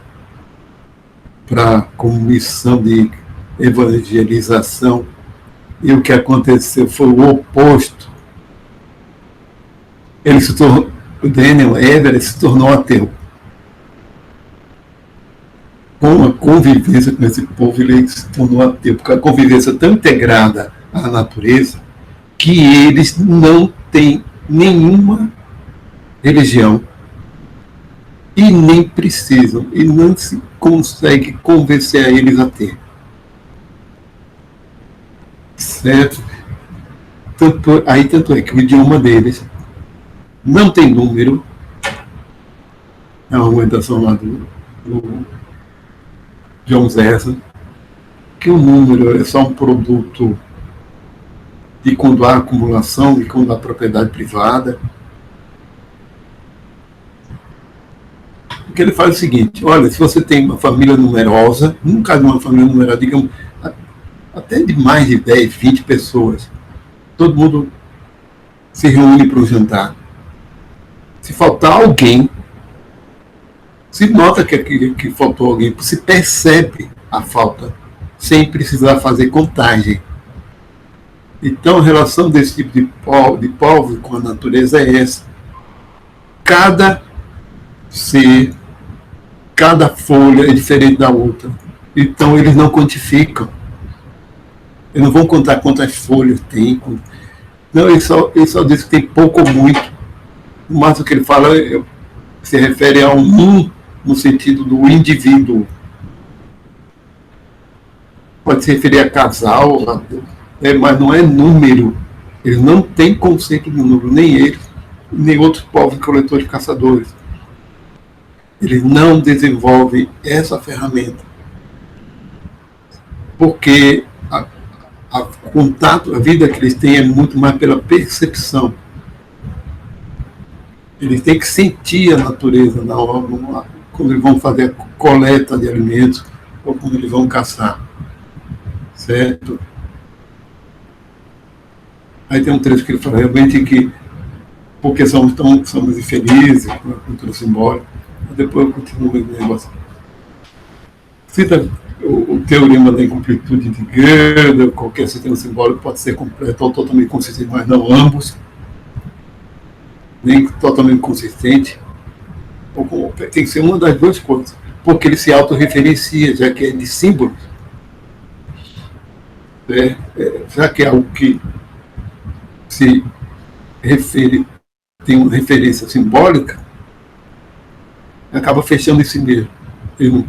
como missão de evangelização, e o que aconteceu foi o oposto. O Daniel Everett se tornou ateu. Com a convivência com esse povo, ele se tornou ateu, porque a convivência é tão integrada à natureza que eles não têm nenhuma religião e nem precisam, e não se consegue convencer a eles a ter. Certo? Tanto é que o idioma deles não tem número, é uma argumentação lá do John Zessa, que o número é só um produto de quando há acumulação, de quando há propriedade privada. Porque ele faz o seguinte: olha, se você tem uma família numerosa, no caso de uma família numerosa, digamos, até de mais de 10, 20 pessoas, todo mundo se reúne para o jantar. Se faltar alguém, se nota que faltou alguém, se percebe a falta, sem precisar fazer contagem. Então, a relação desse tipo de povo com a natureza é essa. Cada ser, cada folha é diferente da outra. Então, eles não quantificam. Eles não vão contar quantas folhas tem. Não, ele só diz que tem pouco ou muito. Mas o que ele fala se refere a um no sentido do indivíduo. Pode se referir a casal, mas não é número. Eles não têm conceito de número, nem eles, nem outros povos coletores e caçadores. Eles não desenvolvem essa ferramenta. Porque contato, a vida que eles têm é muito mais pela percepção. Eles têm que sentir a natureza na hora, quando eles vão fazer a coleta de alimentos ou quando eles vão caçar. Certo? Aí tem um trecho que ele fala realmente que porque somos infelizes com a cultura simbólica. Depois eu continuo o negócio. Cita o teorema da incompletude de Gödel, qualquer sistema simbólico pode ser completo ou totalmente consistente, mas não ambos, nem totalmente consistente. Tem que ser uma das duas coisas, porque ele se autorreferencia, já que é de símbolos. Já que é algo que se refere, tem uma referência simbólica, acaba fechando em si mesmo.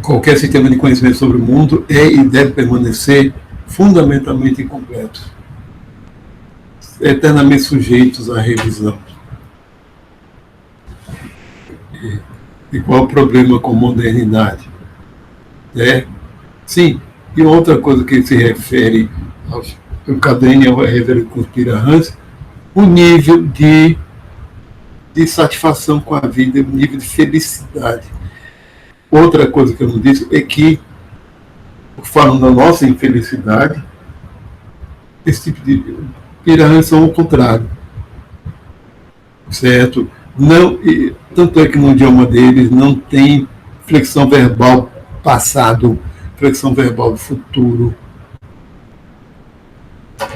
Qualquer sistema de conhecimento sobre o mundo é e deve permanecer fundamentalmente incompleto. eternamente sujeitos à revisão. E qual o problema com modernidade? Sim, e outra coisa que se refere ao Cadênia, ao Reverendo Curtira Hans, o nível de satisfação com a vida, o nível de felicidade. Outra coisa que eu não disse é que, falando da nossa infelicidade, esse tipo de Hans são ao contrário. Certo? Não, tanto é que no idioma deles não tem flexão verbal passado, flexão verbal do futuro.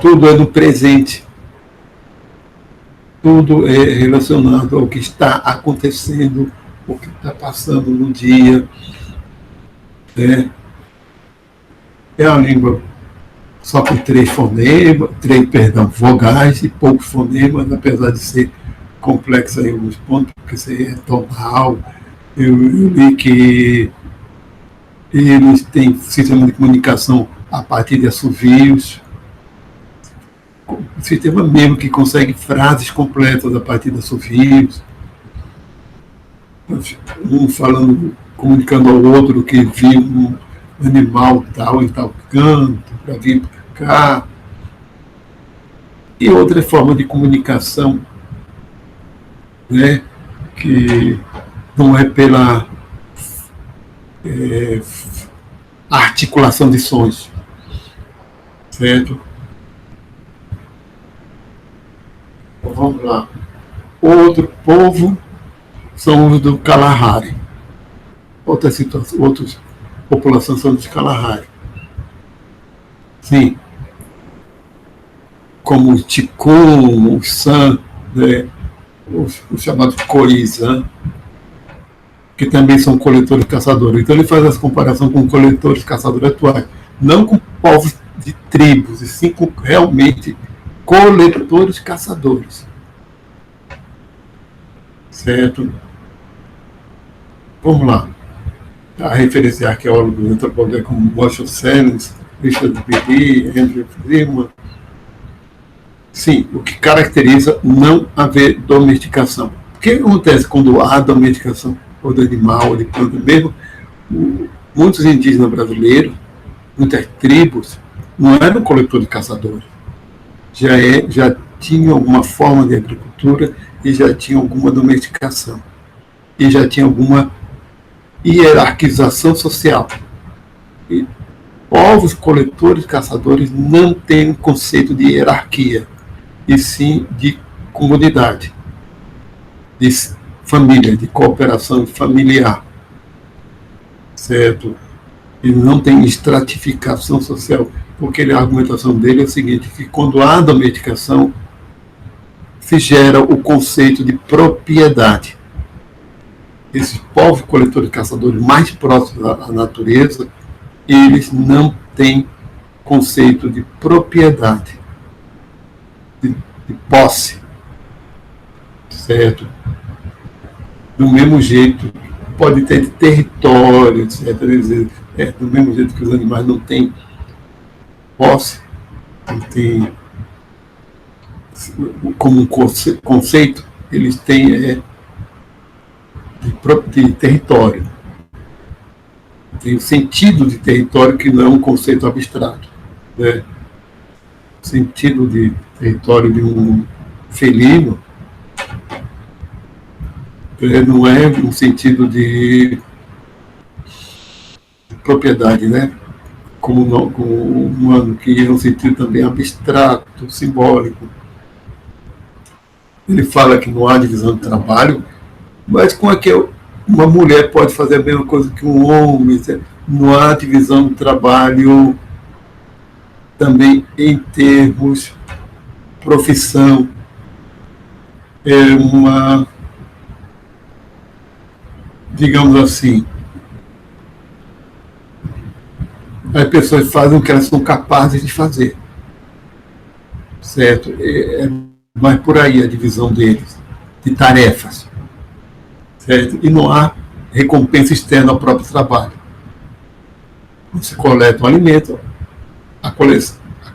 Tudo é no presente. Tudo é relacionado ao que está acontecendo, o que está passando no dia. É uma língua só com 3 fonemas, vogais e poucos fonemas, apesar de ser complexa em alguns pontos, porque você é tonal. Eu li que eles têm sistema de comunicação a partir de assovios, um sistema mesmo que consegue frases completas a partir de assovios, um falando, comunicando ao outro que viu um animal tal em tal canto, para vir para cá. E outra forma de comunicação, que não é pela articulação de sons, certo? Então, vamos lá. Outro povo são os do Kalahari. Outras populações são dos Kalahari. Sim. Como o Ticum, o San, os chamados Khoisan, que também são coletores e caçadores. Então ele faz essa comparação com coletores e caçadores atuais, não com povos de tribos, e sim com realmente coletores e caçadores. Certo? Vamos lá. A referência de arqueólogos antropólogos como Marshall Sellers, Richard Berry, Andrew Freeman. Sim, o que caracteriza não haver domesticação. O que acontece quando há domesticação, ou de animal, ou de planta mesmo? Muitos indígenas brasileiros, muitas tribos, não eram coletores e caçadores. Já tinham alguma forma de agricultura e já tinham alguma domesticação. E já tinha alguma hierarquização social. E povos coletores e caçadores não têm um conceito de hierarquia, e sim de comunidade, de família, de cooperação familiar, certo? E não tem estratificação social, porque a argumentação dele é o seguinte, que quando há domesticação, se gera o conceito de propriedade. Esses povos coletores e caçadores mais próximos à natureza, eles não têm conceito de propriedade, de posse, certo? Do mesmo jeito, pode ter de território, etc. Do mesmo jeito que os animais não têm posse, não têm como um conceito, eles têm de território. Tem o sentido de território, que não é um conceito abstrato. O sentido de território de um felino não é um sentido de propriedade, como o humano, que é um sentido também abstrato, simbólico. Ele fala que não há divisão de trabalho, mas como é que uma mulher pode fazer a mesma coisa que um homem? Não há divisão de trabalho também em termos profissão. É digamos assim, as pessoas fazem o que elas são capazes de fazer, certo? É mais por aí a divisão deles, de tarefas, certo? E não há recompensa externa ao próprio trabalho. Você coleta um alimento, a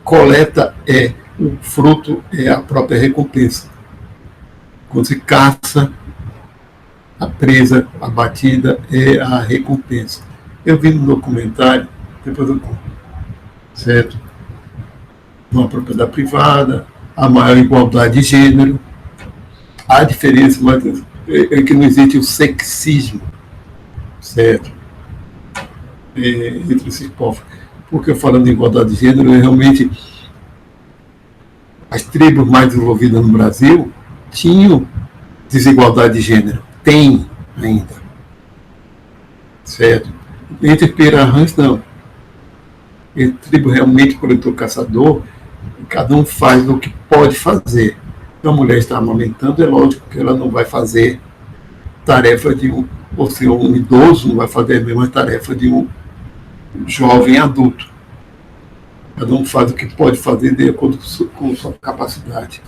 coleta é o fruto é a própria recompensa. Quando se caça, a presa, a batida é a recompensa. Eu vi no documentário, depois eu conto, certo? Uma propriedade privada, a maior igualdade de gênero, há diferença, mas é que não existe o sexismo, certo? Entre esses povos. Porque falando em igualdade de gênero, realmente as tribos mais desenvolvidas no Brasil tinham desigualdade de gênero. Tem ainda. Certo? Entre pirarrãs, não. Entre tribo realmente coletor-caçador, cada um faz o que pode fazer. Se a mulher está amamentando, é lógico que ela não vai fazer tarefa de um, ou se um idoso não vai fazer a mesma tarefa de um jovem adulto. Cada um faz o que pode fazer de acordo com sua capacidade.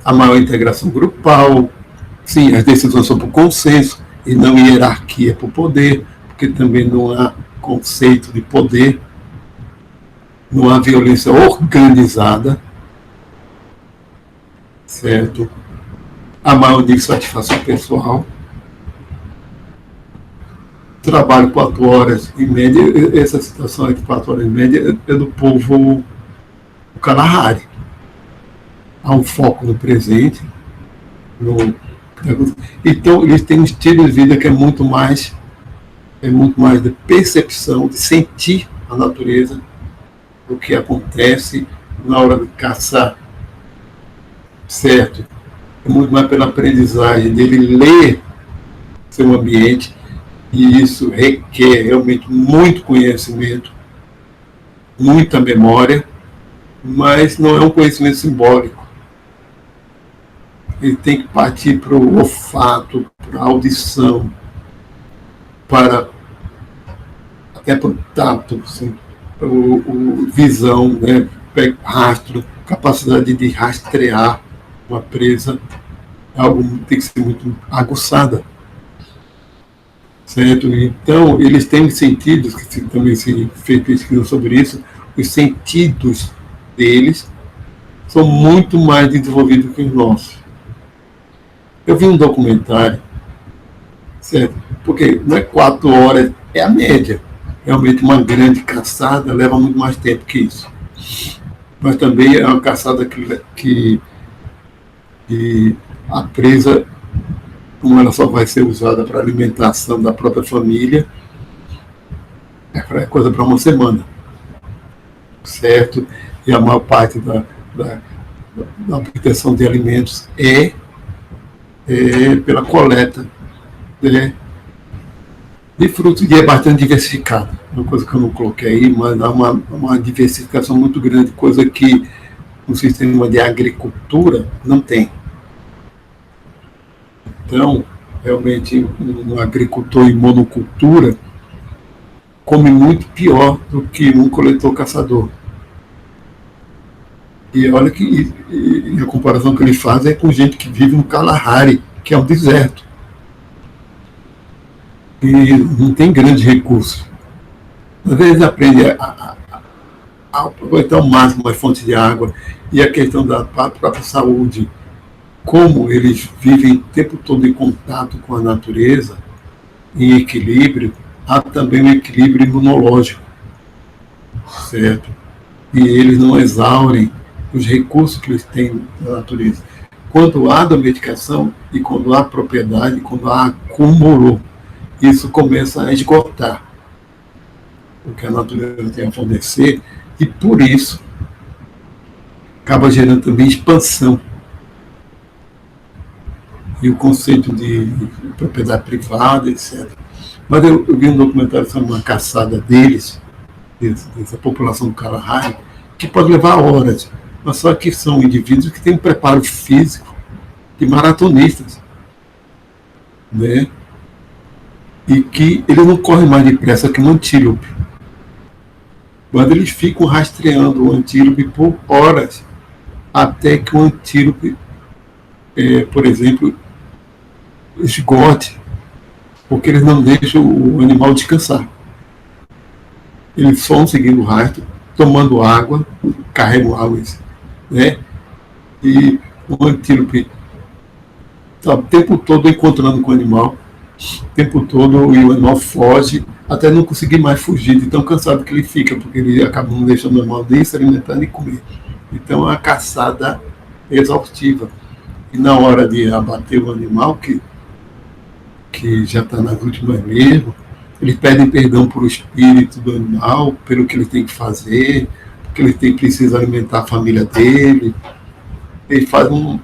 A maior integração grupal, sim, as decisões são por consenso e não hierarquia por poder, porque também não há conceito de poder, não há violência organizada, certo? A maior nível de satisfação pessoal, trabalho 4 horas em média, essa situação de 4 horas em média é do povo Kalahari. Há um foco no presente, então eles têm um estilo de vida que é muito mais de percepção, de sentir a natureza, o que acontece na hora de caçar, certo? É muito mais pela aprendizagem dele ler seu ambiente, e isso requer realmente muito conhecimento, muita memória, mas não é um conhecimento simbólico. Ele tem que partir para o olfato, para a audição, até para o tato, assim, visão, né, rastro, capacidade de rastrear uma presa, algo que tem que ser muito aguçada. Certo? Então, eles têm sentidos, que também se fez pesquisa sobre isso, os sentidos deles são muito mais desenvolvidos que os nossos. Eu vi um documentário, certo? Porque não é 4 horas, é a média. Realmente uma grande caçada leva muito mais tempo que isso. Mas também é uma caçada que a presa, como ela só vai ser usada para alimentação da própria família, é coisa para uma semana. Certo? E a maior parte da obtenção de alimentos é pela coleta, né, de frutos, e é bastante diversificado. Uma coisa que eu não coloquei aí, mas há uma diversificação muito grande, coisa que no sistema de agricultura não tem. Então, realmente, um agricultor em monocultura come muito pior do que um coletor-caçador. E olha que a comparação que ele faz é com gente que vive no Kalahari, que é um deserto. E não tem grandes recursos. Às vezes aprende a aproveitar ao máximo as fontes de água e a questão da própria saúde, como eles vivem o tempo todo em contato com a natureza, em equilíbrio, há também um equilíbrio imunológico, certo? E eles não exaurem os recursos que eles têm na natureza. Quando há domesticação e quando há propriedade, quando há acúmulo, isso começa a esgotar o que a natureza tem a fornecer, e por isso acaba gerando também expansão. E o conceito de propriedade privada, etc. Mas eu vi um documentário sobre uma caçada deles, dessa população do Kalahari, que pode levar horas, mas só que são indivíduos que têm um preparo físico de maratonistas, né? E que eles não correm mais depressa que um antílope, mas eles ficam rastreando o antílope por horas, até que o antílope, por exemplo, esgote, porque eles não deixam o animal descansar. eles vão seguindo o rastro, tomando água, carregam água, né? E o antílope está o tempo todo encontrando com o animal, o tempo todo, e o animal foge, até não conseguir mais fugir, de tão cansado que ele fica, porque ele acaba não deixando o animal nem se alimentar nem comer. Então é uma caçada exaustiva. E na hora de abater o animal, que já está nas últimas mesmo, eles pedem perdão para o espírito do animal, pelo que ele tem que fazer, porque ele precisa alimentar a família dele. Ele faz um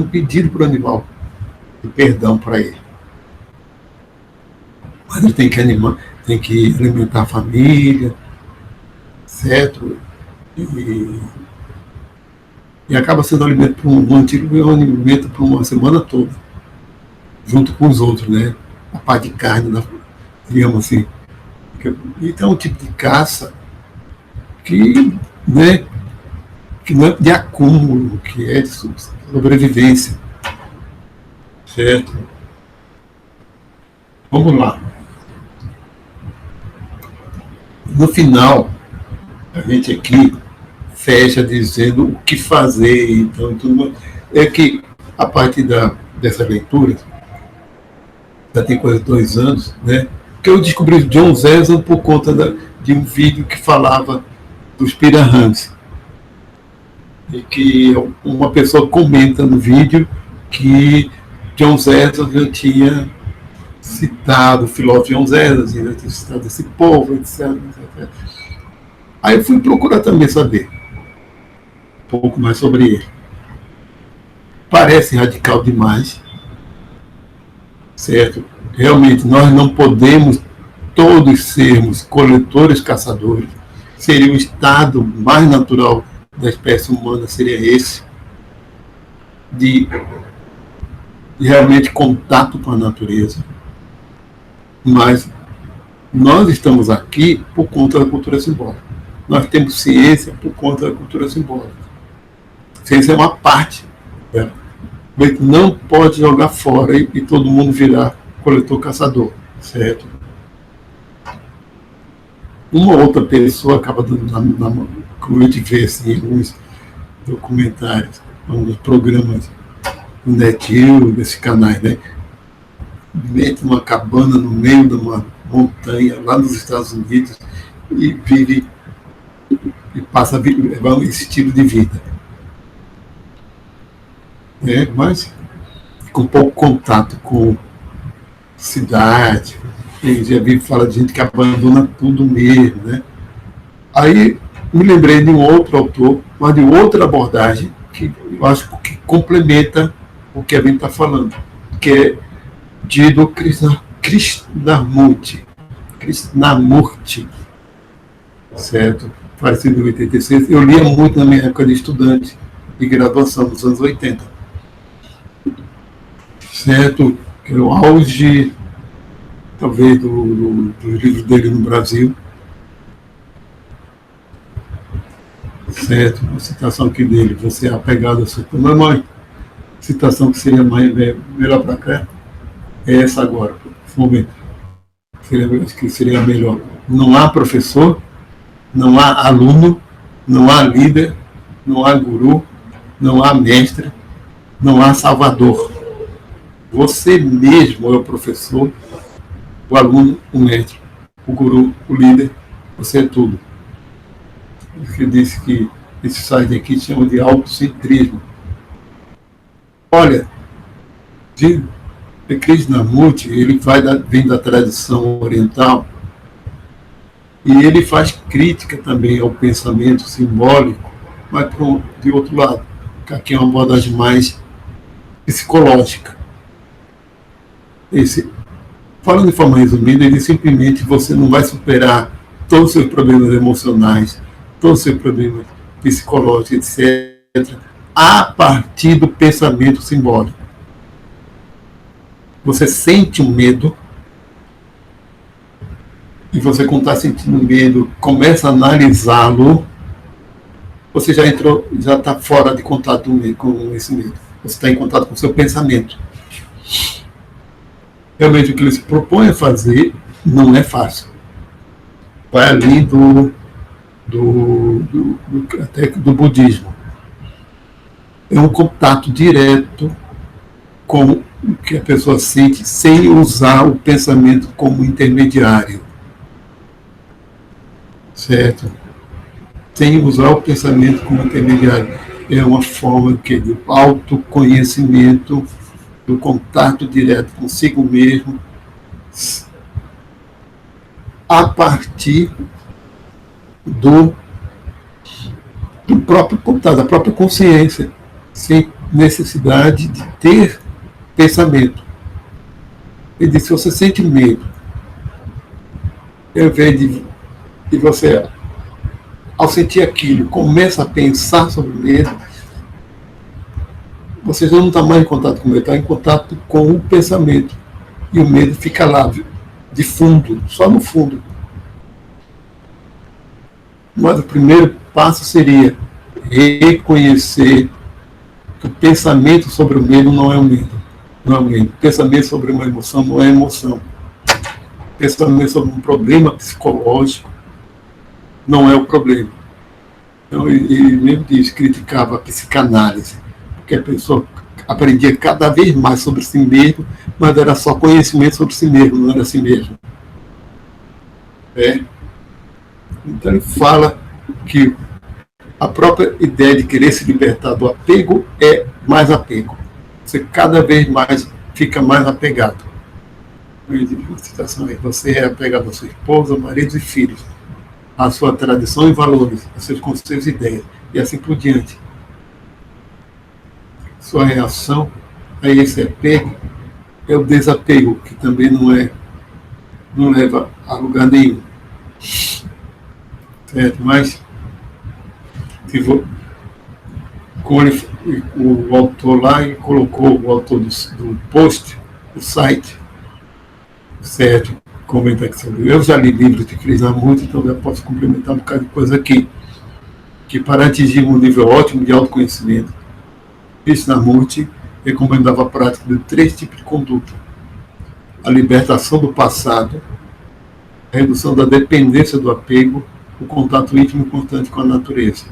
pedido para o animal de perdão para ele. Mas ele tem que alimentar a família, certo? E acaba sendo alimento para um antigo, é um alimento para uma semana toda, junto com os outros, né? A parte de carne, digamos assim. Então é um tipo de caça que, né, que não é de acúmulo, que é de sobrevivência, certo? Vamos lá. No final, a gente aqui fecha dizendo o que fazer. Então, tudo é que a partir dessa leitura, já tem quase 2 anos, né? Que eu descobri o John Zezan por conta de um vídeo que falava dos pirahãs. E que uma pessoa comenta no vídeo que John Zezan já tinha citado o filósofo John Zezan, já tinha citado esse povo, etc. Aí eu fui procurar também saber um pouco mais sobre ele. Parece radical demais, certo? Realmente nós não podemos todos sermos coletores, caçadores. Seria o estado mais natural da espécie humana, seria esse, de realmente contato com a natureza. Mas nós estamos aqui por conta da cultura simbólica. Nós temos ciência por conta da cultura simbólica. Ciência é uma parte dela. Mas não pode jogar fora e todo mundo virar coletor-caçador, certo? Uma outra pessoa acaba dando na mão, como a gente vê assim, em alguns documentários, alguns programas no NetGeo, desses canais, né? Mete uma cabana no meio de uma montanha, lá nos Estados Unidos, e vive e passa esse estilo de vida. Mas com pouco contato com cidade, e já vi falar de gente que abandona tudo mesmo, né? Aí me lembrei de um outro autor, mas de outra abordagem, que eu acho que complementa o que a gente está falando, que é Jiddu Krishnamurti, certo? Falecido em 86. Eu lia muito na minha época de estudante de graduação, nos anos 80. Certo? Que era o auge, talvez, dos livros dele no Brasil. Certo? Uma citação aqui dele: você é apegado à sua mãe. Citação que seria melhor para cá é essa agora. Momento. Acho que seria melhor. Não há professor, não há aluno, não há líder, não há guru, não há mestre, não há salvador. Você mesmo é o professor, o aluno, o mestre, o guru, o líder, você é tudo. Ele disse que esse site aqui chama de autocentrismo. Olha, de Krishnamurti, ele vem da tradição oriental e ele faz crítica também ao pensamento simbólico, mas de outro lado, que aqui é uma abordagem mais psicológica. Falando de forma resumida, ele simplesmente você não vai superar todos os seus problemas emocionais, todos os seus problemas psicológicos, etc., a partir do pensamento simbólico. Você sente um medo, e você, quando está sentindo medo, começa a analisá-lo, você já está fora de contato com esse medo. Você está em contato com o seu pensamento. Realmente o que ele se propõe a fazer não é fácil. vai além até do budismo. É um contato direto com o que a pessoa sente, sem usar o pensamento como intermediário. Certo? Sem usar o pensamento como intermediário. É uma forma de autoconhecimento, do contato direto consigo mesmo, a partir do próprio contato, da própria consciência, sem necessidade de ter pensamento. Ele disse: se você sente medo, ao invés de você, ao sentir aquilo, começa a pensar sobre o medo, você já não está mais em contato com o medo, está em contato com o pensamento. E o medo fica lá, de fundo, só no fundo. Mas o primeiro passo seria reconhecer que o pensamento sobre o medo não é um medo. Não é um medo. O pensamento sobre uma emoção não é emoção. O pensamento sobre um problema psicológico não é o problema. Então, ele mesmo criticava a psicanálise, porque a pessoa aprendia cada vez mais sobre si mesmo, mas era só conhecimento sobre si mesmo, não era si mesmo. Então ele fala que a própria ideia de querer se libertar do apego é mais apego. Você cada vez mais fica mais apegado. Você é apegado à sua esposa, marido e filhos, à sua tradição e valores, aos seus conceitos e ideias, e assim por diante. Sua reação a esse apego é o desapego, que também não leva a lugar nenhum. Certo? Mas o autor lá colocou, o autor do post, do site, certo? Comenta aqui sobre. Eu já li livros de Krishnamurti, então eu posso complementar um bocado de coisa aqui. Que para atingir um nível ótimo de autoconhecimento, Krishnamurti recomendava a prática de 3 tipos de conduta: a libertação do passado, a redução da dependência do apego, o contato íntimo e constante com a natureza.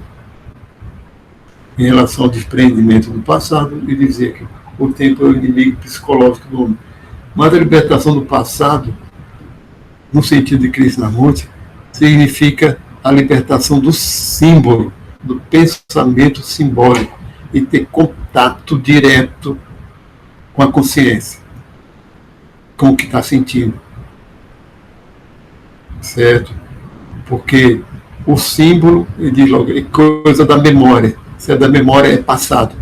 Em relação ao desprendimento do passado, ele dizia que o tempo é o inimigo psicológico do homem. Mas a libertação do passado, no sentido de Krishnamurti, significa a libertação do símbolo, do pensamento simbólico, e ter contato direto com a consciência, com o que está sentindo. Certo? Porque o símbolo, ele diz logo, é coisa da memória. Se é da memória, é passado.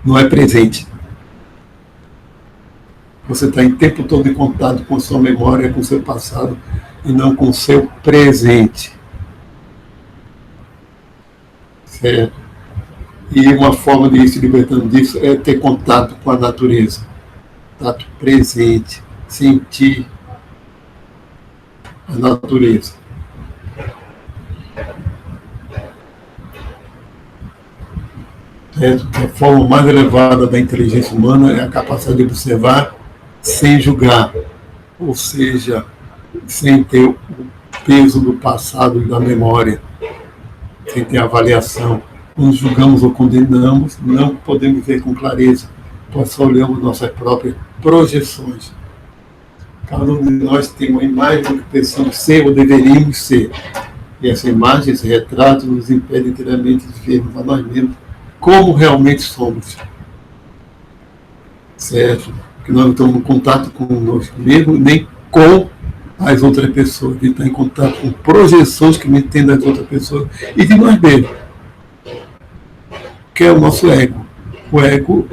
Não é presente. Você está em tempo todo em contato com a sua memória, com o seu passado, e não com o seu presente. Certo? E uma forma de ir se libertando disso é ter contato com a natureza. Contato presente. Sentir a natureza. Certo? A forma mais elevada da inteligência humana é a capacidade de observar sem julgar, ou seja, sem ter o peso do passado e da memória, sem ter avaliação. Quando julgamos ou condenamos, não podemos ver com clareza, pois só olhamos nossas próprias projeções. Cada um de nós tem uma imagem do que pensamos ser ou deveríamos ser. E essa imagem, esse retrato, nos impede inteiramente de vermos a nós mesmos como realmente somos. Certo? Porque nós não estamos em contato conosco mesmo, nem com as outras pessoas. A gente está em contato com projeções que a gente tem das outras pessoas e de nós mesmos. Que é o nosso ego. O ego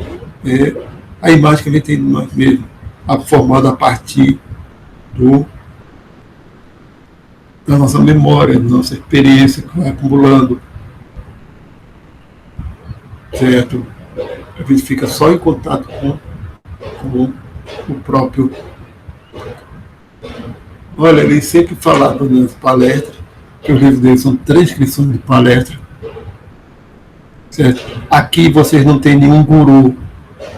é a imagem que a gente tem de nós mesmos, formada a partir da nossa memória, da nossa experiência que vai acumulando. Certo? A gente fica só em contato com o próprio. Olha, ele sempre falava nas palestras, que os livros dele são transcrições de palestra. Certo? Aqui vocês não têm nenhum guru.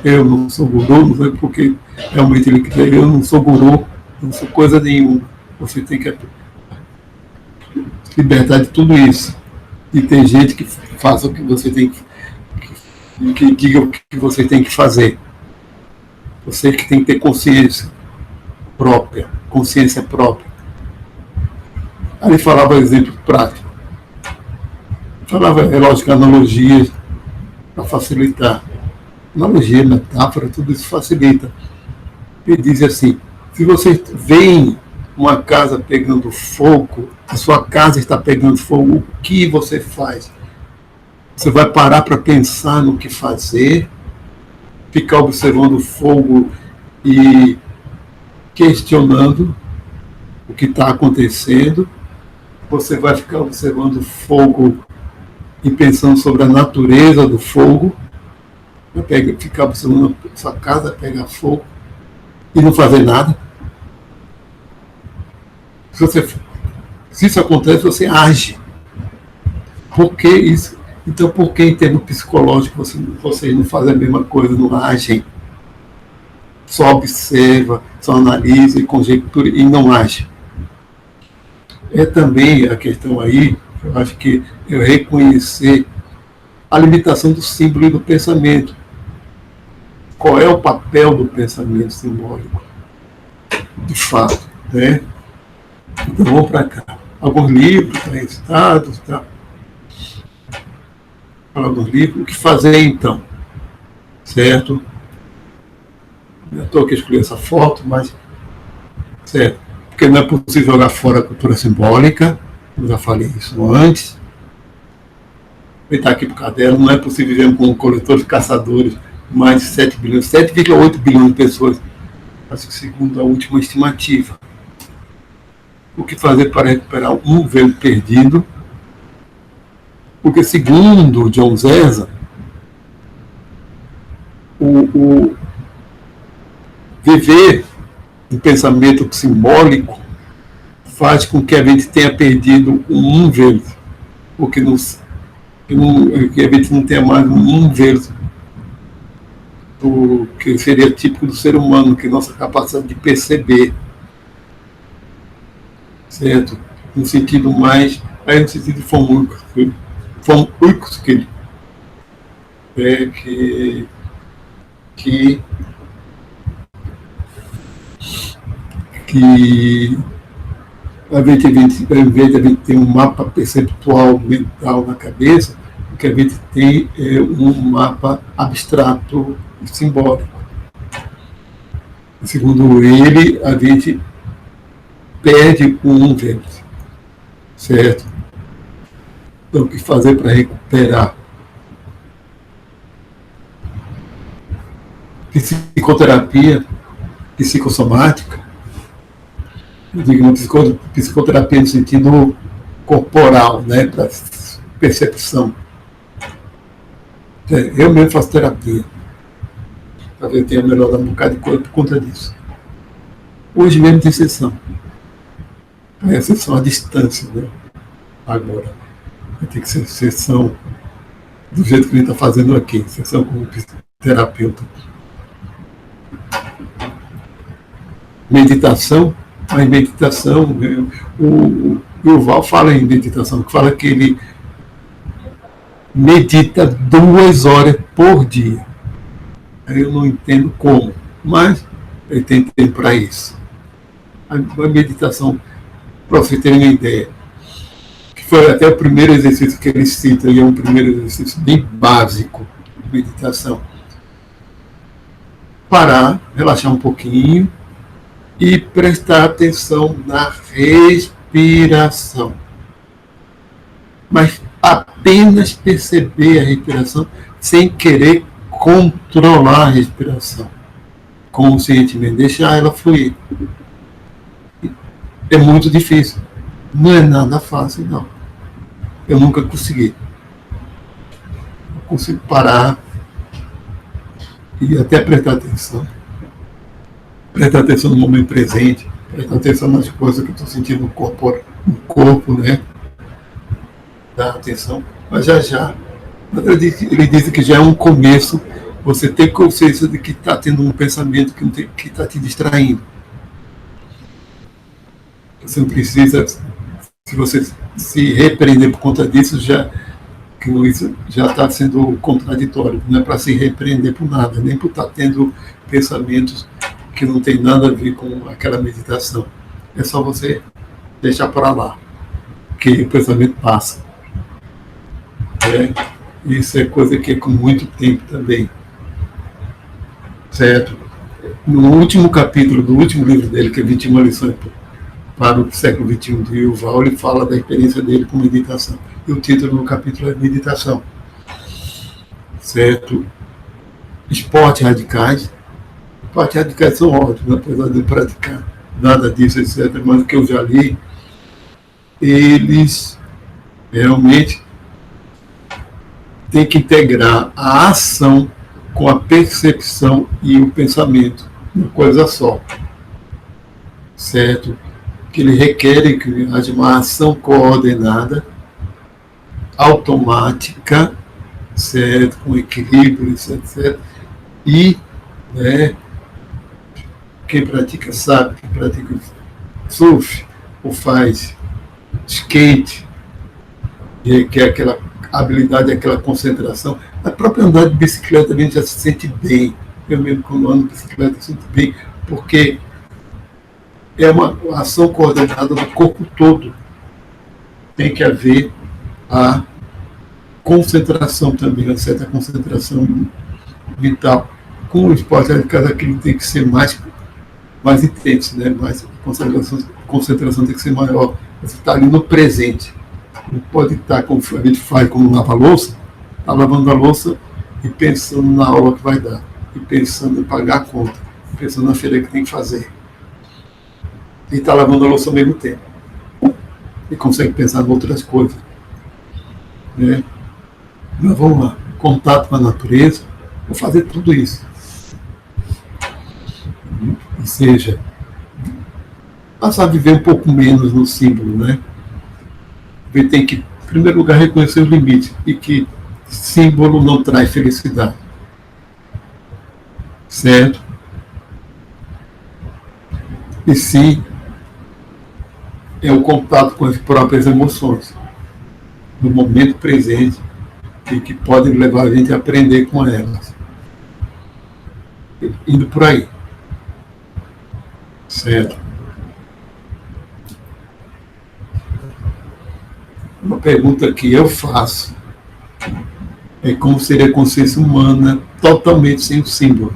Eu não sou guru, não sei porque realmente ele quer. Eu não sou guru, Não sou coisa nenhuma. Você tem que libertar de tudo isso. E tem gente que faça o que você tem que diga o que você tem que fazer. Você que tem que ter consciência própria. Aí falava exemplo prático. Falava, é lógico, analogias para facilitar. Analogia, metáfora, tudo isso facilita. Ele diz assim, se você vê uma casa pegando fogo, a sua casa está pegando fogo, o que você faz? Você vai parar para pensar no que fazer, ficar observando o fogo e questionando o que está acontecendo. Você vai ficar observando o fogo e pensando sobre a natureza do fogo, vai ficar observando a sua casa pegar fogo e não fazer nada. Se isso acontece, você age. Por que isso? Então, por que em termos psicológicos vocês não fazem a mesma coisa, não agem? Só observa, só analisa e conjectura e não age. É também a questão aí, eu acho que eu reconhecer a limitação do símbolo e do pensamento. Qual é o papel do pensamento simbólico? De fato, né? Então vamos para cá. Alguns livros recitados, tá? Alguns livros. O que fazer então? Certo? Eu estou aqui escolhendo essa foto, mas certo? Porque não é possível jogar fora a cultura simbólica. Eu já falei isso antes. Ele está aqui para o caderno. Não é possível viver com coletores, caçadores, mais de 7 bilhões, 7,8 bilhões de pessoas, acho que segundo a última estimativa. O que fazer para recuperar um velo perdido? Porque, segundo John Zeza, o viver um pensamento simbólico faz com que a gente tenha perdido um velo, porque que a gente não tenha mais um velo, do que seria típico do ser humano, que é nossa capacidade de perceber, certo? No sentido mais, aí no sentido fomúrico, que é que ao invés de a gente ter um mapa perceptual mental na cabeça, o que a gente tem é um mapa abstrato simbólico. Segundo ele, a gente perde um velo, certo? Então, o que fazer para recuperar? Psicoterapia, psicossomática, eu digo uma psicoterapia no sentido corporal, né, para percepção. Eu mesmo faço terapia. Talvez eu tenha melhorado um bocado de coisa por conta disso. Hoje mesmo tem sessão. A sessão à distância, né? Agora. Vai ter que ser sessão do jeito que a gente está fazendo aqui, sessão com o terapeuta. Meditação, a meditação, o Yuval fala em meditação, que fala que ele medita 2 horas por dia. Eu não entendo como, mas ele tem tempo para isso. A meditação, para você ter uma ideia, que foi até o primeiro exercício que ele cita, e é um primeiro exercício bem básico de meditação. Parar, relaxar um pouquinho e prestar atenção na respiração. Mas apenas perceber a respiração sem querer controlar a respiração conscientemente, deixar ela fluir. É muito difícil. Não é nada fácil, não. Eu nunca consegui. Eu consigo parar e até prestar atenção. Prestar atenção no momento presente, prestar atenção nas coisas que eu estou sentindo no corpo, né? Dar atenção. Mas já. Ele diz que já é um começo você ter consciência de que está tendo um pensamento que está te distraindo. Você não precisa, se você se repreender por conta disso, que isso já está sendo contraditório. Não é para se repreender por nada, nem por estar tendo pensamentos que não tem nada a ver com aquela meditação. É só você deixar para lá, que o pensamento passa. Isso é coisa que é com muito tempo também. Certo? No último capítulo do último livro dele, que é 21 lições para o século XXI, de Yuval, ele fala da experiência dele com meditação. E o título do capítulo é Meditação. Certo? Esportes radicais. Esportes radicais são ótimos, apesar de praticar nada disso, etc. Mas o que eu já li, eles realmente têm que integrar a ação com a percepção e o pensamento, uma coisa só. Certo? Que ele requer que haja uma ação coordenada, automática, certo? Com equilíbrio, etc. E, quem pratica sabe, quem pratica surf ou faz skate, que é aquela habilidade, aquela concentração. A própria andar de bicicleta a gente já se sente bem. Eu mesmo, quando ando de bicicleta, eu sinto bem, porque é uma ação coordenada do corpo todo. Tem que haver a concentração também, uma certa concentração vital. Com o esporte radical, aquilo tem que ser mais intenso, né? Mais concentração tem que ser maior. Você está ali no presente. Não pode estar, como a gente faz quando lava a louça, está lavando a louça e pensando na aula que vai dar, e pensando em pagar a conta, pensando na feira que tem que fazer. E está lavando a louça ao mesmo tempo. E consegue pensar em outras coisas. Né? Mas vamos lá, contato com a natureza, vou fazer tudo isso. Ou seja, passar a viver um pouco menos no símbolo, né? Ele tem que, em primeiro lugar, reconhecer os limites e que símbolo não traz felicidade. Certo? E sim, é o contato com as próprias emoções, no momento presente, e que podem levar a gente a aprender com elas. Indo por aí. Certo? Uma pergunta que eu faço é como seria a consciência humana totalmente sem o símbolo.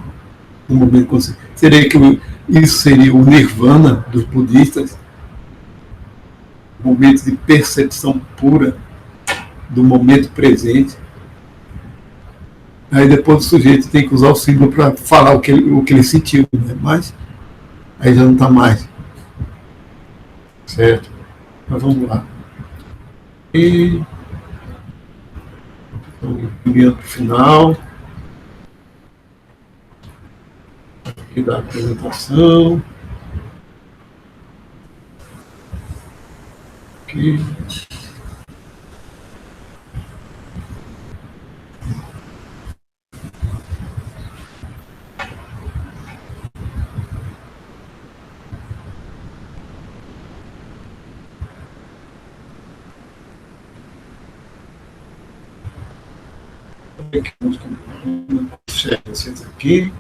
No momento de consciência. Seria que isso seria o nirvana dos budistas? Momento de percepção pura do momento presente. Aí depois o sujeito tem que usar o símbolo para falar o que ele sentiu, né? Mas aí já não está mais. Certo? Mas vamos lá. E enviando para o final aqui da apresentação. Aqui. Vocês aqui.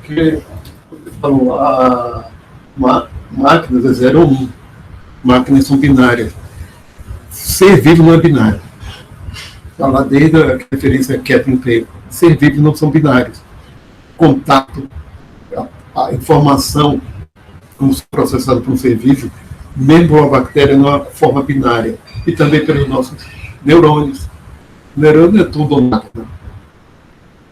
Porque falou, a máquinas é 0 ou 1. Máquinas são binárias. Ser vivo não é binário. Falar desde a referência a Kevin Taylor. Ser vivo não são binários. Contato, a informação processada por um ser vivo, mesmo a bactéria, não é uma forma binária. E também pelos nossos neurônios. O neurônio é tudo ou nada.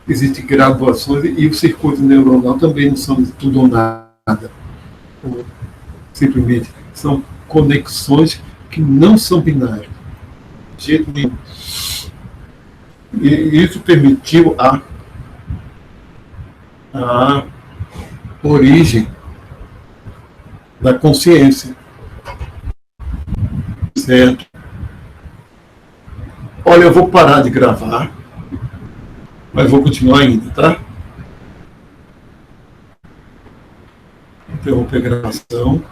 Existem graduações e o circuito neuronal também não são tudo ou nada. Simplesmente são conexões que não são binárias. De jeito nenhum. E isso permitiu a origem da consciência, certo? Olha, eu vou parar de gravar, mas vou continuar ainda, tá? Interromper a gravação.